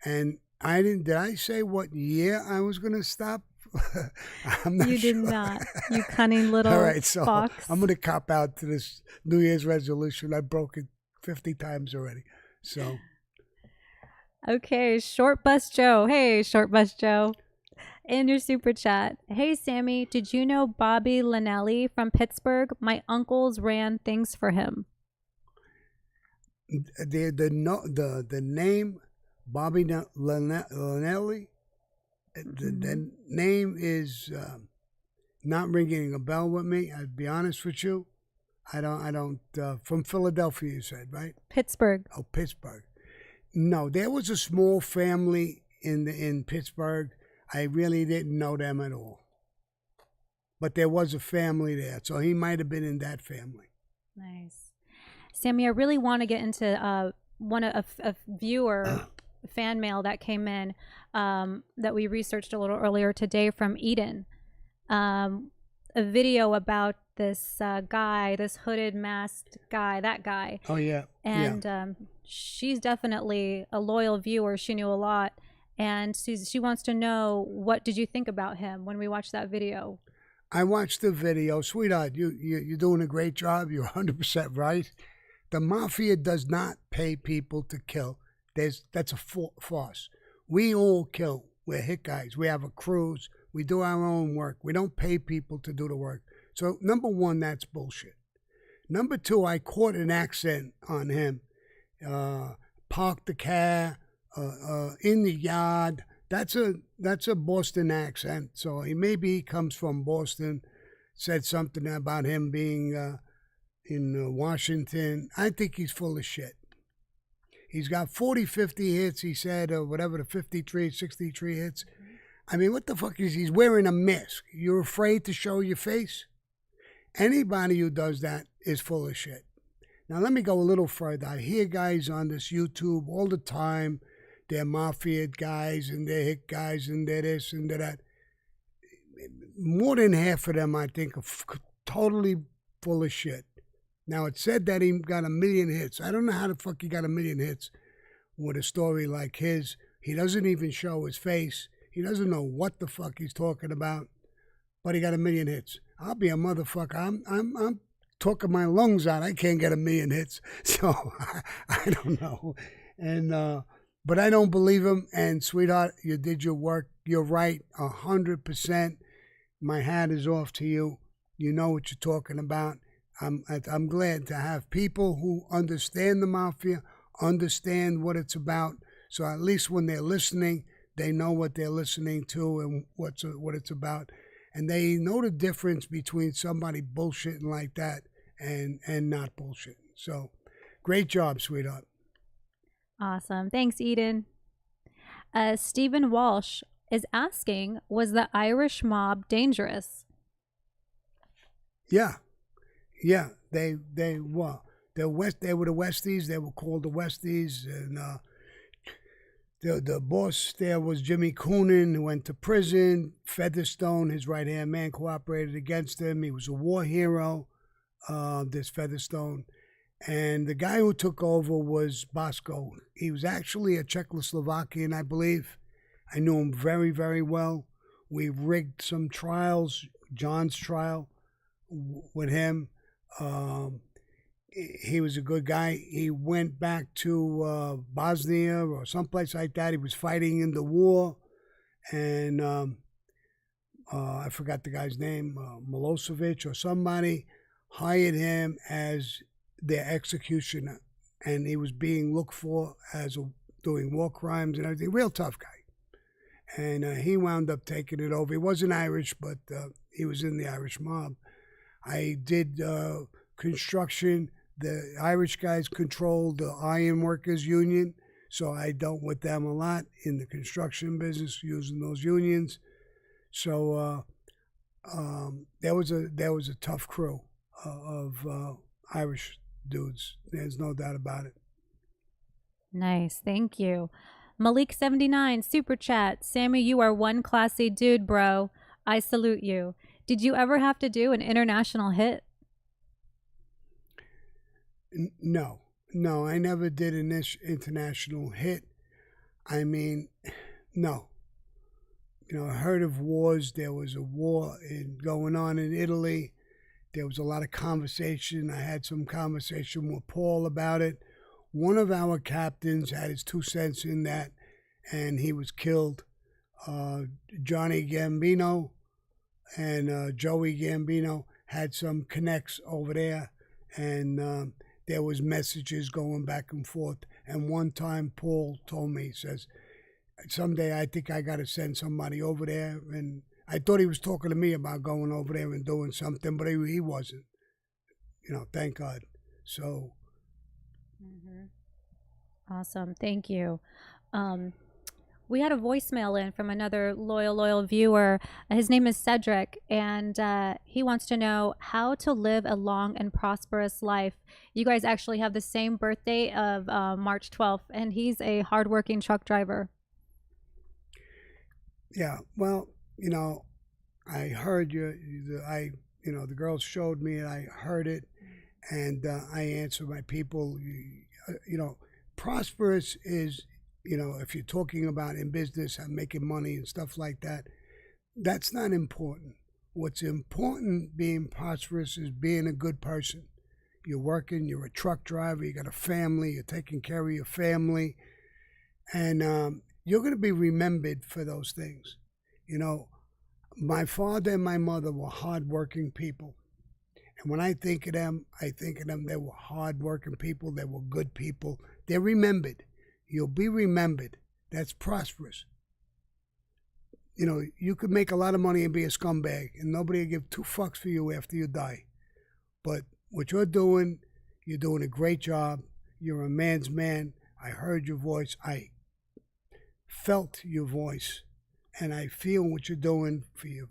And did I say what year I was going to stop? I'm not You sure. did not. You cunning little All right, so fox. I'm going to cop out to this New Year's resolution. I broke it 50 times already. So, Okay, Short Bus Joe. Hey, Short Bus Joe. In your super chat. Hey, Sammy, did you know Bobby Lanelli from Pittsburgh? My uncles ran things for him. the name Bobby Lanelli, the name is not ringing a bell with me. I'd be honest with you. I don't. From Philadelphia, you said, right? Pittsburgh. Oh, Pittsburgh. No, there was a small family in Pittsburgh. I really didn't know them at all. But there was a family there, so he might have been in that family. Nice. Sammy, I really want to get into a viewer fan mail that came in that we researched a little earlier today from Eden. A video about this guy, this hooded masked guy, that guy. Oh, yeah. And she's definitely a loyal viewer. She knew a lot. And she wants to know, what did you think about him when we watched that video? I watched the video. Sweetheart, you're doing a great job. You're 100% right. The mafia does not pay people to kill. That's a farce. We all kill. We're hit guys. We have a cruise. We do our own work. We don't pay people to do the work. So, number one, that's bullshit. Number two, I caught an accent on him. Parked the car in the yard. That's a Boston accent. So maybe he comes from Boston. Said something about him being in Washington. I think he's full of shit. He's got 40, 50 hits, he said, or whatever, the 53, 63 hits. I mean, what the fuck is he's wearing a mask? You're afraid to show your face? Anybody who does that is full of shit. Now, let me go a little further. I hear guys on this YouTube all the time. They're mafia guys and they're hit guys and they're this and they're that. More than half of them, I think, are totally full of shit. Now, it said that he got 1 million hits. I don't know how the fuck he got 1 million hits with a story like his. He doesn't even show his face. He doesn't know what the fuck he's talking about, but he got 1 million hits. I'll be a motherfucker. I'm talking my lungs out. I can't get 1 million hits, so I don't know. And but I don't believe him. And sweetheart, you did your work. You're right, 100%. My hat is off to you. You know what you're talking about. I'm glad to have people who understand the mafia, understand what it's about. So at least when they're listening, they know what they're listening to and what it's about. And they know the difference between somebody bullshitting like that and not bullshitting. So great job, sweetheart. Awesome. Thanks, Eden. Stephen Walsh is asking, was the Irish mob dangerous? Yeah. They were. They were the Westies. They were called the Westies. And the boss there was Jimmy Coonan, who went to prison. Featherstone, his right-hand man, cooperated against him. He was a war hero, this Featherstone. And the guy who took over was Bosco. He was actually a Czechoslovakian, I believe. I knew him very, very well. We rigged some trials, John's trial with him. He was a good guy. He went back to Bosnia or someplace like that. He was fighting in the war. And I forgot the guy's name, Milosevic or somebody, hired him as their executioner, and he was being looked for as doing war crimes and everything. Real tough guy. And he wound up taking it over. He wasn't Irish, but he was in the Irish mob. I did construction. The Irish guys controlled the Iron Workers Union, so I dealt with them a lot in the construction business using those unions. So there was a tough crew of Irish dudes. There's no doubt about it. Nice. Thank you. Malik79, super chat. Sammy, you are one classy dude, bro. I salute you. Did you ever have to do an international hit? No, I never did an international hit. I mean, no. I heard of wars. There was a war going on in Italy. There was a lot of conversation. I had some conversation with Paul about it. One of our captains had his 2 cents in that, and he was killed. Johnny Gambino and Joey Gambino had some connects over there, and there was messages going back and forth. And one time Paul told me, he says, someday I think I got to send somebody over there. And I thought he was talking to me about going over there and doing something, but he wasn't. Thank God. So. Awesome. Thank you. We had a voicemail in from another loyal viewer. His name is Cedric, and he wants to know how to live a long and prosperous life. You guys actually have the same birthday of March 12th, and he's a hardworking truck driver. Yeah, well, I heard the girls showed me it. I heard it, and I answer my people. Prosperous is, if you're talking about in business and making money and stuff like that, that's not important. What's important being prosperous is being a good person. You're working, you're a truck driver, you got a family, you're taking care of your family, and you're going to be remembered for those things. My father and my mother were hardworking people. And when I think of them, they were hardworking people, they were good people. They're remembered. You'll be remembered. That's prosperous. You could make a lot of money and be a scumbag, and nobody will give 2 fucks for you after you die. But what you're doing a great job. You're a man's man. I heard your voice. I felt your voice. And I feel what you're doing for your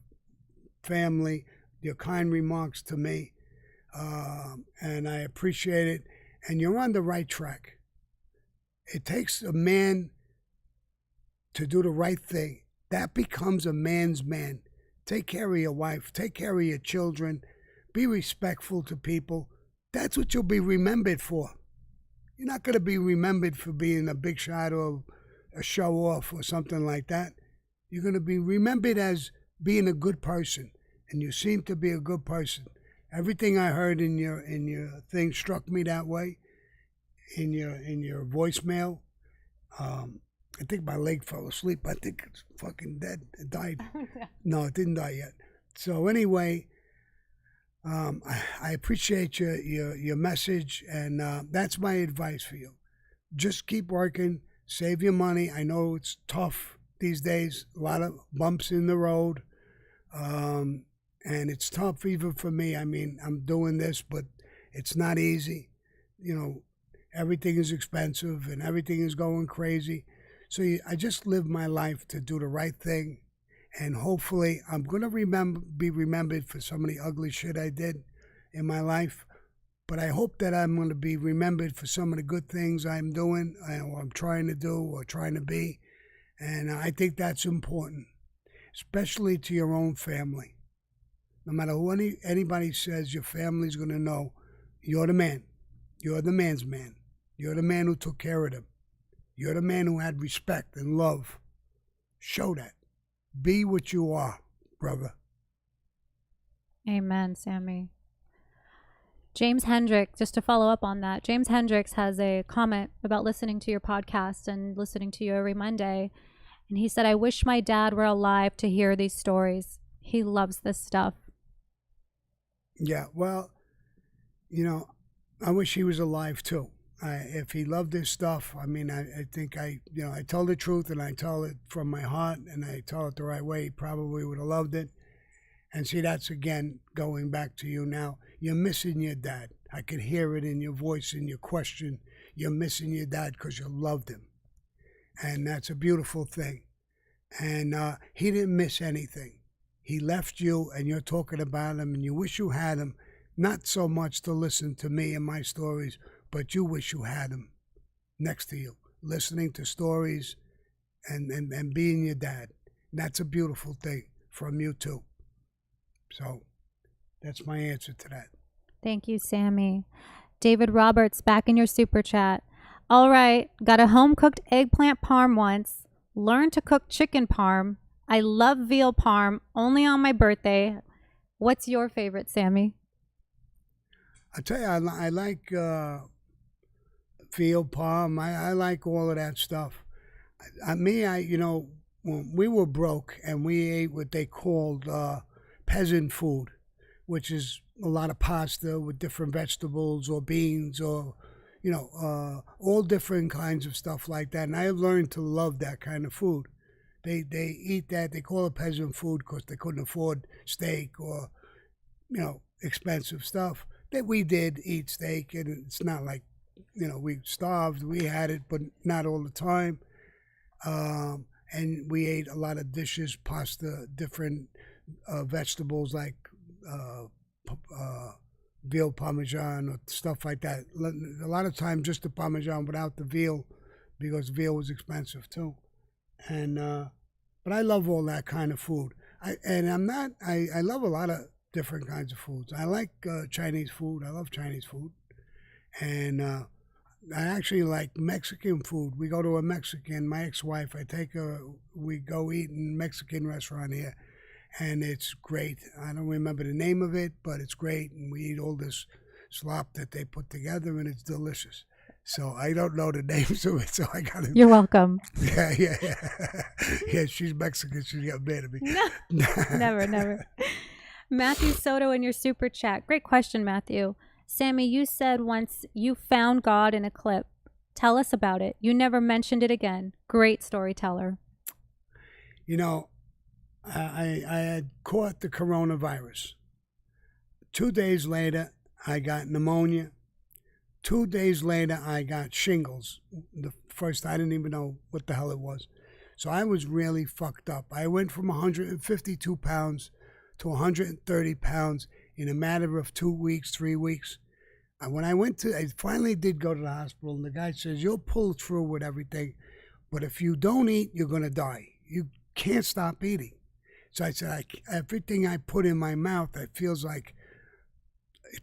family, your kind remarks to me. And I appreciate it. And you're on the right track. It takes a man to do the right thing. That becomes a man's man. Take care of your wife. Take care of your children. Be respectful to people. That's what you'll be remembered for. You're not going to be remembered for being a big shot or a show off or something like that. You're going to be remembered as being a good person. And you seem to be a good person. Everything I heard in your thing struck me that way. In your voicemail, I think my leg fell asleep. I think it's fucking dead. It died. No, it didn't die yet. So anyway, I appreciate your message, and that's my advice for you. Just keep working, save your money. I know it's tough these days. A lot of bumps in the road, and it's tough even for me. I mean, I'm doing this, but it's not easy. Everything is expensive and everything is going crazy. So I just live my life to do the right thing. And hopefully I'm going to be remembered for some of the ugly shit I did in my life. But I hope that I'm going to be remembered for some of the good things I'm doing or I'm trying to do or trying to be. And I think that's important, especially to your own family. No matter who anybody says, your family's going to know you're the man. You're the man's man. You're the man who took care of them. You're the man who had respect and love. Show that. Be what you are, brother. Amen, Sammy. James Hendrick, just to follow up on that, James Hendricks has a comment about listening to your podcast and listening to you every Monday. And he said, I wish my dad were alive to hear these stories. He loves this stuff. Yeah, well, I wish he was alive too. If he loved this stuff, I mean, I think I tell the truth and I tell it from my heart and I tell it the right way. He probably would have loved it. And see, that's again going back to you now. You're missing your dad. I could hear it in your voice, in your question. You're missing your dad because you loved him. And that's a beautiful thing. And he didn't miss anything. He left you and you're talking about him and you wish you had him. Not so much to listen to me and my stories, but you wish you had him next to you, listening to stories and being your dad. That's a beautiful thing from you too. So that's my answer to that. Thank you, Sammy. David Roberts, back in your super chat. All right, got a home-cooked eggplant parm once. Learned to cook chicken parm. I love veal parm, only on my birthday. What's your favorite, Sammy? I tell you, I like veal parm. I like all of that stuff. When we were broke and we ate what they called peasant food, which is a lot of pasta with different vegetables or beans or, all different kinds of stuff like that. And I learned to love that kind of food. They eat that. They call it peasant food because they couldn't afford steak or, expensive stuff. That we did eat steak, and it's not like, we starved. We had it, but not all the time. And we ate a lot of dishes, pasta, different vegetables like veal parmesan or stuff like that. A lot of times just the parmesan without the veal because veal was expensive too. And but I love all that kind of food. I love a lot of different kinds of foods. I like Chinese food. I love Chinese food. And I actually like Mexican food. We go to a Mexican, my ex-wife, I take her, we go eat in a Mexican restaurant here. And it's great. I don't remember the name of it, but it's great. And we eat all this slop that they put together, and it's delicious. So I don't know the names of it, so I got to... You're welcome. Yeah. Yeah, she's Mexican. She got mad at me. No, never. Matthew Soto in your super chat. Great question, Matthew. Sammy, you said once you found God in a clip. Tell us about it. You never mentioned it again. Great storyteller. I had caught the coronavirus. 2 days later, I got pneumonia. 2 days later, I got shingles. The first, I didn't even know what the hell it was. So I was really fucked up. I went from 152 pounds to 130 pounds in a matter of 2 weeks, 3 weeks. And when I finally did go to the hospital, and the guy says, you'll pull through with everything, but if you don't eat, you're going to die. You can't stop eating. So I said, everything I put in my mouth, it feels like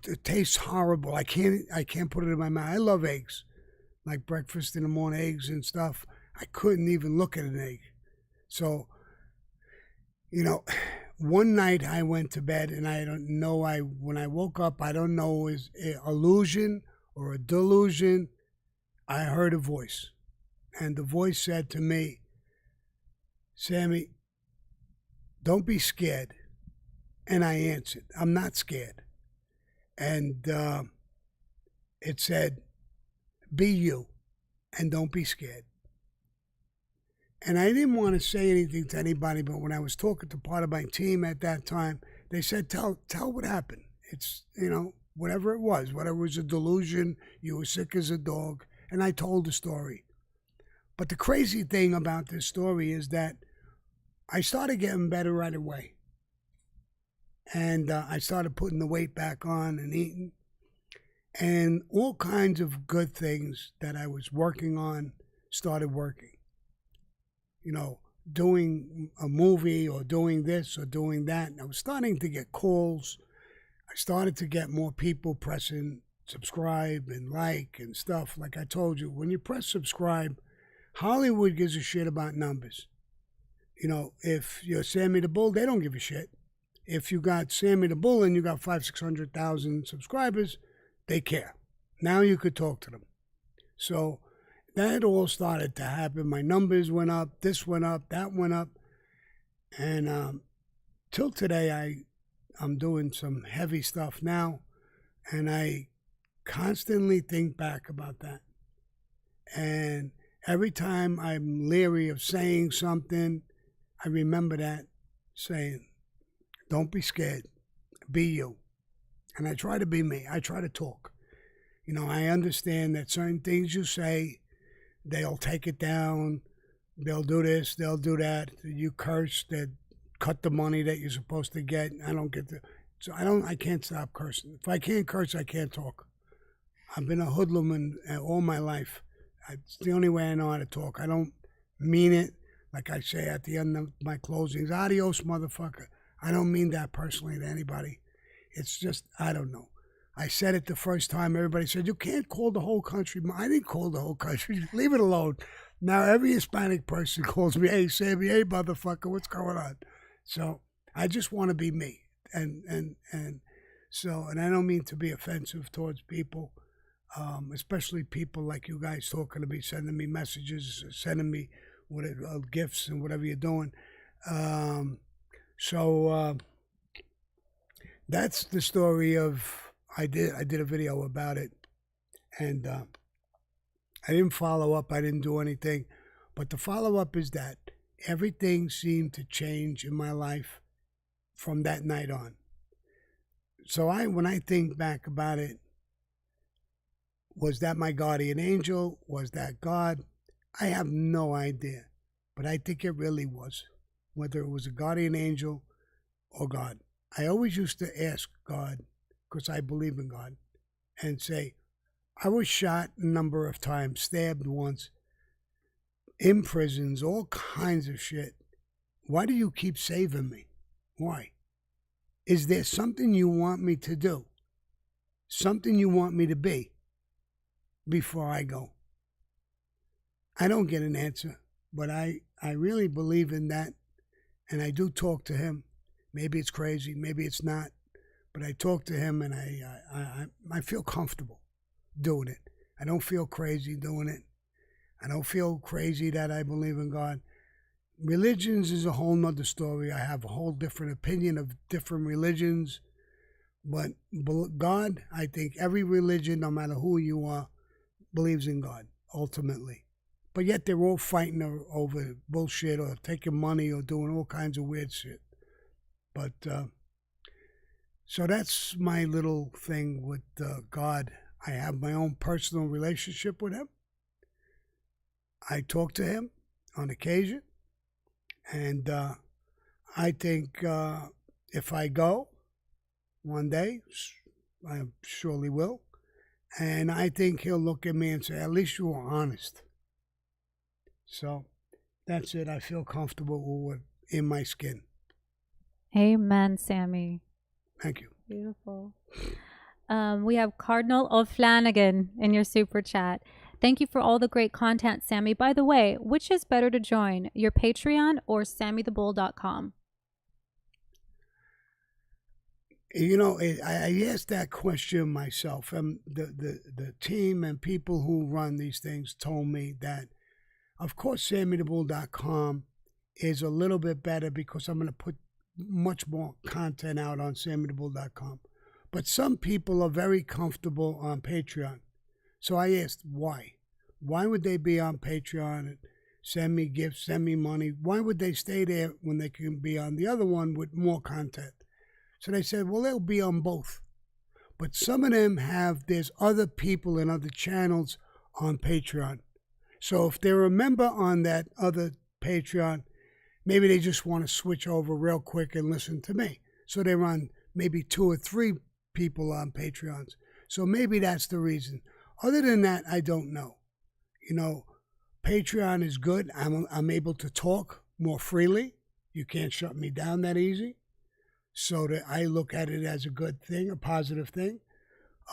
it tastes horrible. I can't put it in my mouth. I love eggs, like breakfast in the morning, eggs and stuff. I couldn't even look at an egg. So, one night I went to bed, and I don't know, when I woke up, I don't know, is it illusion or a delusion. I heard a voice, and the voice said to me, Sammy, don't be scared. And I answered, I'm not scared. And it said, be you and don't be scared. And I didn't want to say anything to anybody, but when I was talking to part of my team at that time, they said, tell what happened. It's, whatever it was, whether it was a delusion, you were sick as a dog, and I told the story. But the crazy thing about this story is that I started getting better right away. And I started putting the weight back on and eating. And all kinds of good things that I was working on started working. Doing a movie or doing this or doing that. And I was starting to get calls. I started to get more people pressing subscribe and like and stuff. Like I told you, when you press subscribe, Hollywood gives a shit about numbers. If you're Sammy the Bull, they don't give a shit. If you got Sammy the Bull and you got 500,000-600,000 subscribers, they care. Now you could talk to them. So that all started to happen. My numbers went up, this went up, that went up. And till today, I'm doing some heavy stuff now, and I constantly think back about that. And every time I'm leery of saying something, I remember that saying, don't be scared, be you. And I try to be me. I try to talk. You know, I understand that certain things you say, they'll take it down, they'll do this, they'll do that. You curse, they cut the money that you're supposed to get. I don't get the, so I can't stop cursing. If I can't curse, I can't talk. I've been a hoodlum all my life. It's the only way I know how to talk. I don't mean it like I say at the end of my closings, adios, motherfucker. I don't mean that personally to anybody. It's just, I don't know. I said it the first time. Everybody said, you can't call the whole country. I didn't call the whole country. Leave it alone. Now every Hispanic person calls me, hey, Sammy, hey, motherfucker, what's going on? So I just want to be me. And I don't mean to be offensive towards people, especially people like you guys talking to me, sending me messages, sending me gifts and whatever you're doing. That's the story of, I did a video about it, and I didn't follow up. I didn't do anything. But the follow-up is that everything seemed to change in my life from that night on. So when I think back about it, was that my guardian angel? Was that God? I have no idea. But I think it really was, whether it was a guardian angel or God. I always used to ask God, because I believe in God, and say, I was shot a number of times, stabbed once, in prisons, all kinds of shit. Why do you keep saving me? Why? Is there something you want me to do? Something you want me to be before I go? I don't get an answer, but I really believe in that, and I do talk to him. Maybe it's crazy, maybe it's not, but I talk to him, and I feel comfortable doing it. I don't feel crazy doing it. I don't feel crazy that I believe in God. Religions is a whole nother story. I have a whole different opinion of different religions, but God, I think every religion, no matter who you are, believes in God, ultimately. But yet they're all fighting over bullshit or taking money or doing all kinds of weird shit. But, so that's my little thing with God. I have my own personal relationship with him. I talk to him on occasion. And I think if I go one day, I surely will. And I think he'll look at me and say, at least you were honest. So that's it. I feel comfortable in my skin. Amen, Sammy. Thank you. Beautiful. We have Cardinal O'Flanagan in your super chat. Thank you for all the great content, Sammy. By the way, which is better to join, your Patreon or SammyTheBull.com? You know, I asked that question myself. The team and people who run these things told me that, of course, SammyTheBull.com is a little bit better because I'm going to put much more content out on SammyTheBull.com. But some people are very comfortable on Patreon. So I asked, why? Why would they be on Patreon and send me gifts, send me money? Why would they stay there when they can be on the other one with more content? So they said, well, they'll be on both. But some of them there's other people and other channels on Patreon. So if they're a member on that other Patreon, maybe they just want to switch over real quick and listen to me. So they're on maybe 2 or 3 people on Patreons. So maybe that's the reason. Other than that, I don't know. You know, Patreon is good. I'm able to talk more freely. You can't shut me down that easy. So that I look at it as a good thing, a positive thing.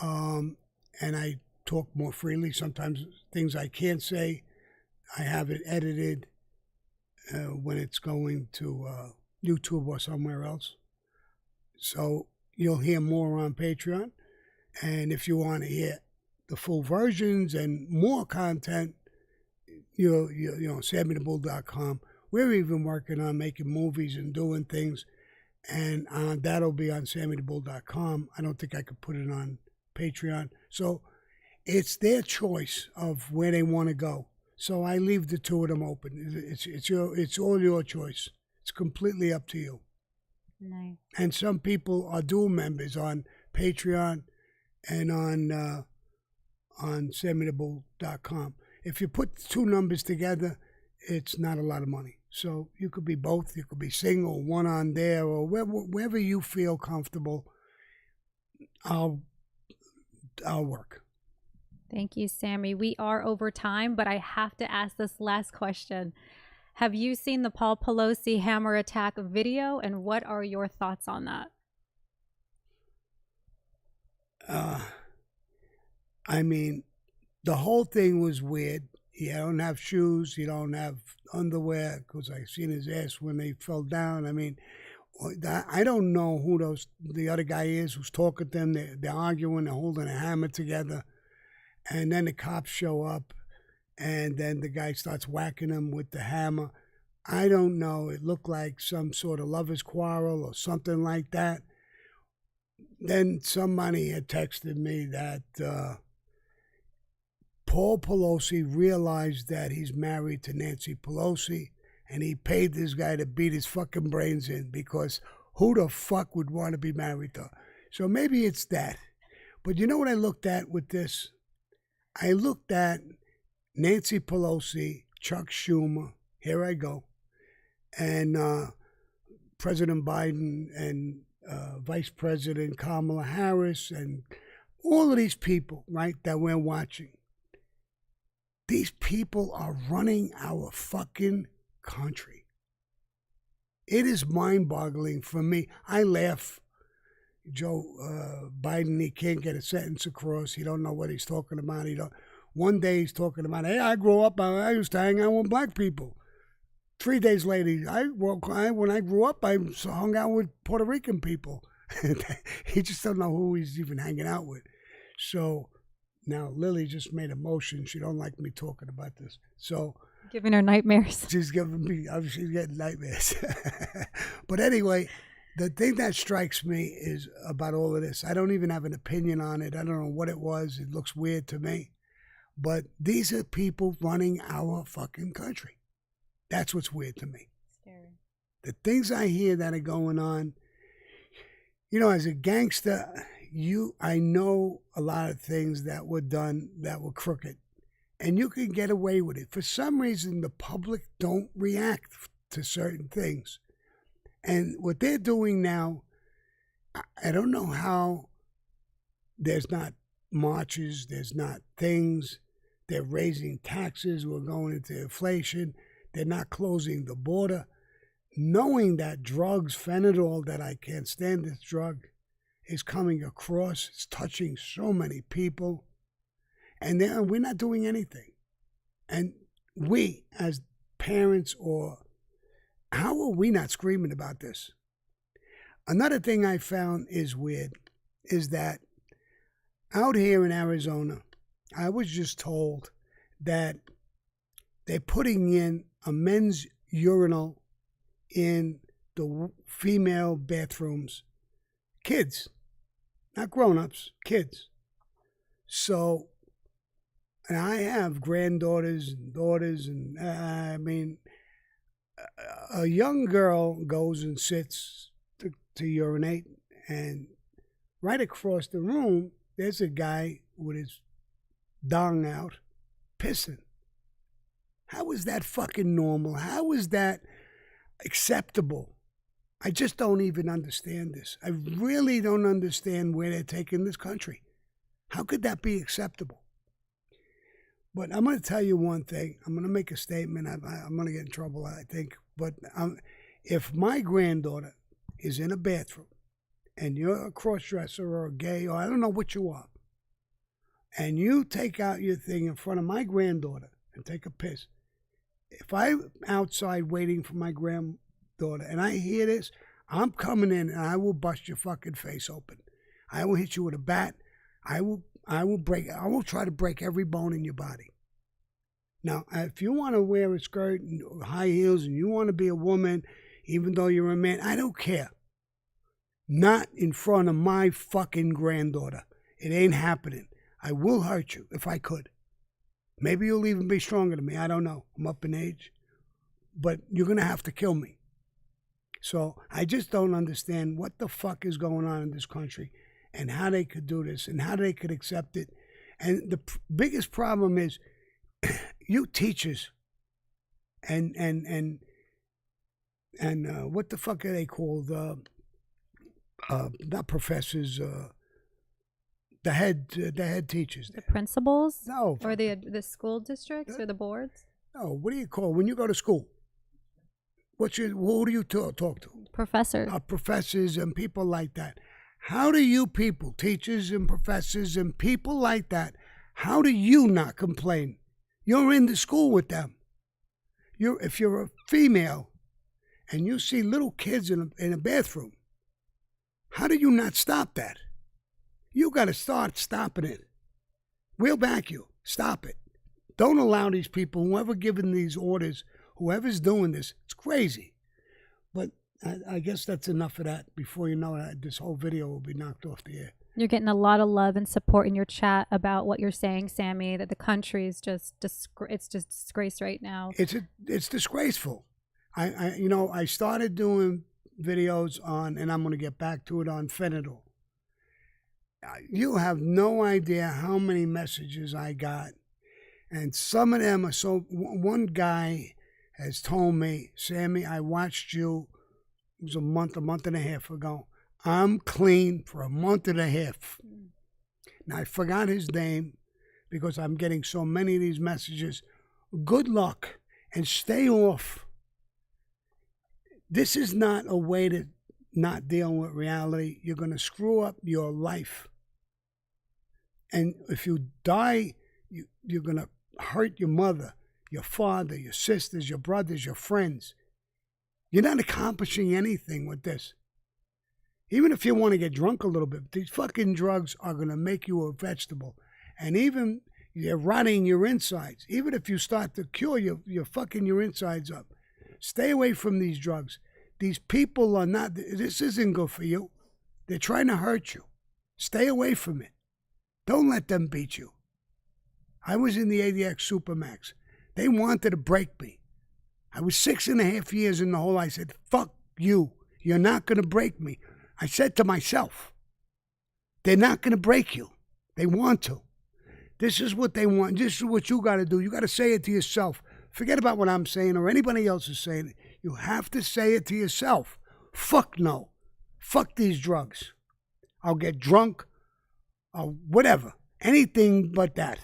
And I talk more freely. Sometimes things I can't say, I have it edited when it's going to YouTube or somewhere else. So you'll hear more on Patreon. And if you want to hear the full versions and more content, you know, SammyTheBull.com. We're even working on making movies and doing things. and that'll be on SammyTheBull.com. I don't think I could put it on Patreon. So it's their choice of where they want to go. So I leave the two of them open. It's all your choice. It's completely up to you. Nice. And some people are dual members on Patreon and on SammyTheBull.com. If you put the two numbers together, it's not a lot of money. So you could be both. You could be single, one on there, or wherever you feel comfortable. I'll work. Thank you, Sammy. We are over time, but I have to ask this last question. Have you seen the Paul Pelosi hammer attack video, and what are your thoughts on that? I mean, the whole thing was weird. You don't have shoes. You don't have underwear, because I seen his ass when they fell down. I mean, I don't know who the other guy is who's talking to them. They're arguing. They're holding a hammer together. And then the cops show up, and then the guy starts whacking him with the hammer. I don't know. It looked like some sort of lover's quarrel or something like that. Then somebody had texted me that Paul Pelosi realized that he's married to Nancy Pelosi, and he paid this guy to beat his fucking brains in, because who the fuck would want to be married to her? So maybe it's that. But you know what I looked at with this? I looked at Nancy Pelosi, Chuck Schumer, here I go, and President Biden and Vice President Kamala Harris and all of these people, right, that we're watching. These people are running our fucking country. It is mind-boggling for me. I laugh. Joe Biden, he can't get a sentence across. He don't know what he's talking about. One day he's talking about, hey, I grew up, I used to hang out with black people. 3 days later, when I grew up, I hung out with Puerto Rican people. He just don't know who he's even hanging out with. So now Lily just made a motion. She don't like me talking about this. So giving her nightmares. She's getting nightmares. But anyway, the thing that strikes me is about all of this, I don't even have an opinion on it. I don't know what it was. It looks weird to me. But these are people running our fucking country. That's what's weird to me. Scary. The things I hear that are going on, as a gangster, I know a lot of things that were done that were crooked. And you can get away with it. For some reason, the public don't react to certain things. And what they're doing now, I don't know how there's not marches, there's not things. They're raising taxes, we're going into inflation. They're not closing the border. Knowing that drugs, fentanyl, that I can't stand this drug, is coming across. It's touching so many people. And we're not doing anything. And we, as parents, how are we not screaming about this? Another thing I found is weird is that out here in Arizona, I was just told that they're putting in a men's urinal in the female bathrooms. Kids, not grown-ups, kids. So, and I have granddaughters and daughters, and a young girl goes and sits to urinate, and right across the room, there's a guy with his dong out, pissing. How is that fucking normal? How is that acceptable? I just don't even understand this. I really don't understand where they're taking this country. How could that be acceptable? But I'm going to tell you one thing. I'm going to make a statement. I'm going to get in trouble, I think. But if my granddaughter is in a bathroom and you're a cross-dresser or a gay, or I don't know what you are, and you take out your thing in front of my granddaughter and take a piss, if I'm outside waiting for my granddaughter and I hear this, I'm coming in and I will bust your fucking face open. I will hit you with a bat. I will try to break every bone in your body. Now, if you want to wear a skirt and high heels and you want to be a woman, even though you're a man, I don't care. Not in front of my fucking granddaughter. It ain't happening. I will hurt you if I could. Maybe you'll even be stronger than me. I don't know. I'm up in age. But you're going to have to kill me. So I just don't understand what the fuck is going on in this country and how they could do this and how they could accept it. And the biggest problem is you teachers and what the fuck are they called? Not professors, the head teachers. The principals? No. Or the school districts or the boards? No, what do you call when you go to school? Who do you talk to? Professors. Professors and people like that. How do you people, teachers and professors and people like that, how do you not complain? You're in the school with them. If you're a female and you see little kids in a bathroom, how do you not stop that? You got to start stopping it. We'll back you. Stop it. Don't allow these people, whoever giving these orders, whoever's doing this, it's crazy. But I guess that's enough of that. Before you know it, this whole video will be knocked off the air. You're getting a lot of love and support in your chat about what you're saying, Sammy, that the country is just it's just disgraced right now. It's disgraceful. I started doing videos on, and I'm going to get back to it, on fentanyl. You have no idea how many messages I got. And some of them are so... One guy has told me, Sammy, I watched you, it was a month and a half ago. I'm clean for a month and a half. Now, I forgot his name because I'm getting so many of these messages. Good luck and stay off. This is not a way to not deal with reality. You're going to screw up your life. And if you die, you're going to hurt your mother, your father, your sisters, your brothers, your friends. You're not accomplishing anything with this. Even if you want to get drunk a little bit, these fucking drugs are going to make you a vegetable. And even you're rotting your insides. Even if you start to cure, you're fucking your insides up. Stay away from these drugs. These people are not, this isn't good for you. They're trying to hurt you. Stay away from it. Don't let them beat you. I was in the ADX Supermax. They wanted to break me. I was 6.5 years in the hole. I said, fuck you. You're not going to break me. I said to myself, they're not going to break you. They want to. This is what they want. This is what you got to do. You got to say it to yourself. Forget about what I'm saying or anybody else is saying. You have to say it to yourself. Fuck no. Fuck these drugs. I'll get drunk or whatever. Anything but that.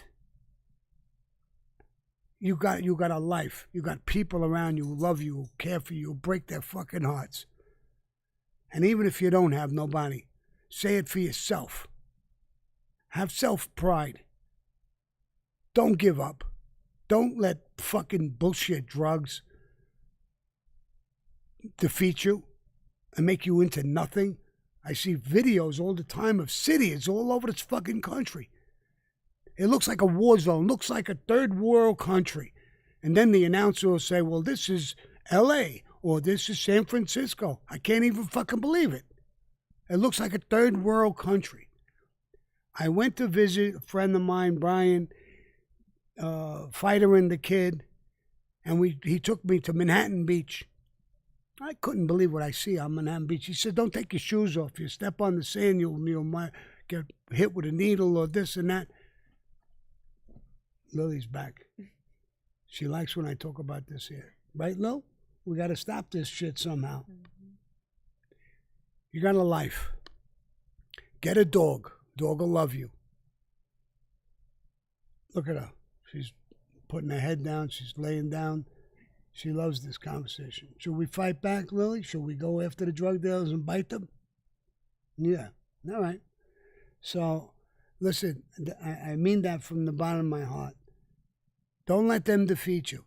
You got a life. You got people around you who love you, who care for you, who break their fucking hearts. And even if you don't have nobody, say it for yourself. Have self-pride. Don't give up. Don't let fucking bullshit drugs defeat you and make you into nothing. I see videos all the time of cities all over this fucking country. It looks like a war zone, looks like a third world country. And then the announcer will say, well, this is L.A. or this is San Francisco. I can't even fucking believe it. It looks like a third world country. I went to visit a friend of mine, Brian, Fighter and the Kid, and he took me to Manhattan Beach. I couldn't believe what I see on Manhattan Beach. He said, don't take your shoes off. You step on the sand, you might get hit with a needle or this and that. Lily's back. She likes when I talk about this here. Right, Lil? We got to stop this shit somehow. Mm-hmm. You got a life. Get a dog. Dog will love you. Look at her. She's putting her head down. She's laying down. She loves this conversation. Should we fight back, Lily? Should we go after the drug dealers and bite them? Yeah. All right. So, listen, I mean that from the bottom of my heart. Don't let them defeat you.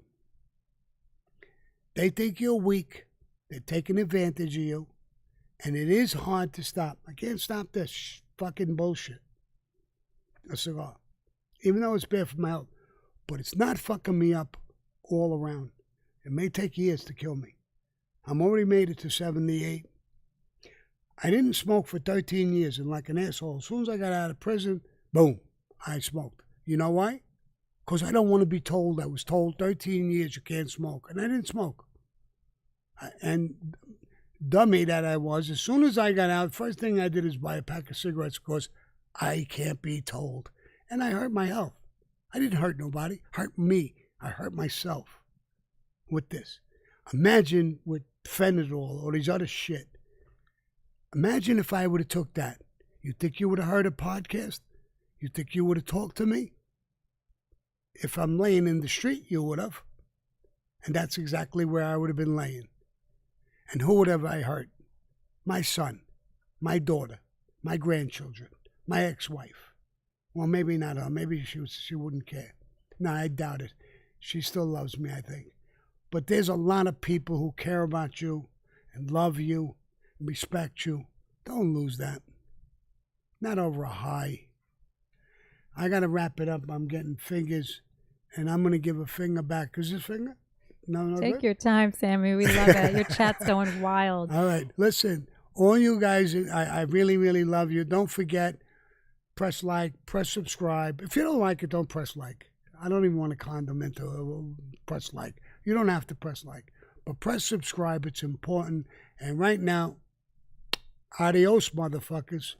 They think you're weak. They're taking advantage of you. And it is hard to stop. I can't stop this fucking bullshit. A cigar. Even though it's bad for my health. But it's not fucking me up all around. It may take years to kill me. I'm already made it to 78. I didn't smoke for 13 years, and like an asshole, as soon as I got out of prison, boom, I smoked. You know why? Because I don't want to be told. I was told 13 years you can't smoke, and I didn't smoke. And dummy that I was, as soon as I got out, first thing I did is buy a pack of cigarettes because I can't be told. And I hurt my health. I didn't hurt nobody. Hurt me. I hurt myself with this. Imagine with fentanyl or these other shit. Imagine if I would have took that. You think you would have heard a podcast? You think you would have talked to me? If I'm laying in the street, you would have. And that's exactly where I would have been laying. And who would have I hurt? My son, my daughter, my grandchildren, my ex-wife. Well, maybe not her. Maybe she wouldn't care. No, I doubt it. She still loves me, I think. But there's a lot of people who care about you and love you and respect you. Don't lose that. Not over a high. I got to wrap it up. I'm getting fingers, and I'm going to give a finger back. Is this finger? No, Take your time, Sammy. We love it. Your chat's going wild. All right. Listen, all you guys, I really, really love you. Don't forget, press like, press subscribe. If you don't like it, don't press like. I don't even want to condiment to press like. You don't have to press like. But press subscribe. It's important. And right now, adios, motherfuckers.